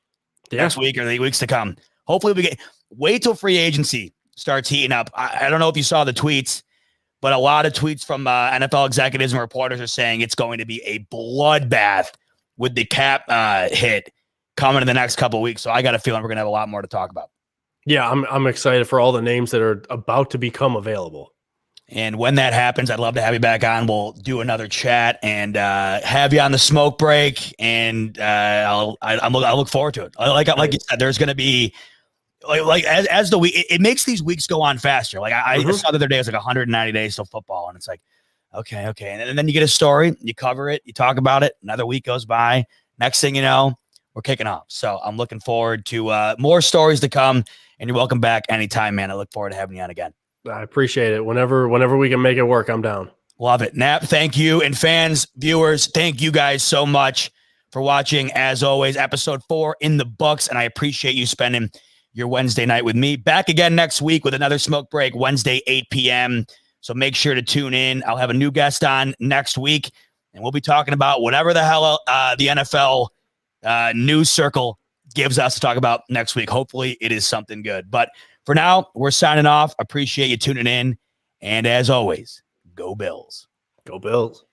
next week or the weeks to come. Hopefully wait till free agency starts heating up. I don't know if you saw the tweets, but a lot of tweets from NFL executives and reporters are saying it's going to be a bloodbath with the cap hit coming in the next couple of weeks. So I got a feeling we're going to have a lot more to talk about. Yeah, I'm excited for all the names that are about to become available. And when that happens, I'd love to have you back on. We'll do another chat and have you on the smoke break. And I look forward to it. Like you said, there's going to be like as the week, it makes these weeks go on faster. Like I saw the other day, it was like 190 days till football, and it's like, okay, and then you get a story, you cover it, you talk about it. Another week goes by. Next thing you know, we're kicking off. So I'm looking forward to more stories to come. And you're welcome back anytime, man. I look forward to having you on again. I appreciate it. Whenever we can make it work, I'm down. Love it. Nap, thank you. And fans, viewers, thank you guys so much for watching. As always, episode 4 in the books. And I appreciate you spending your Wednesday night with me. Back again next week with another smoke break, Wednesday, 8 p.m. So make sure to tune in. I'll have a new guest on next week. And we'll be talking about whatever the hell the NFL news circle gives us to talk about next week. Hopefully it is something good. But for now, we're signing off. Appreciate you tuning in. And as always, go Bills. Go Bills.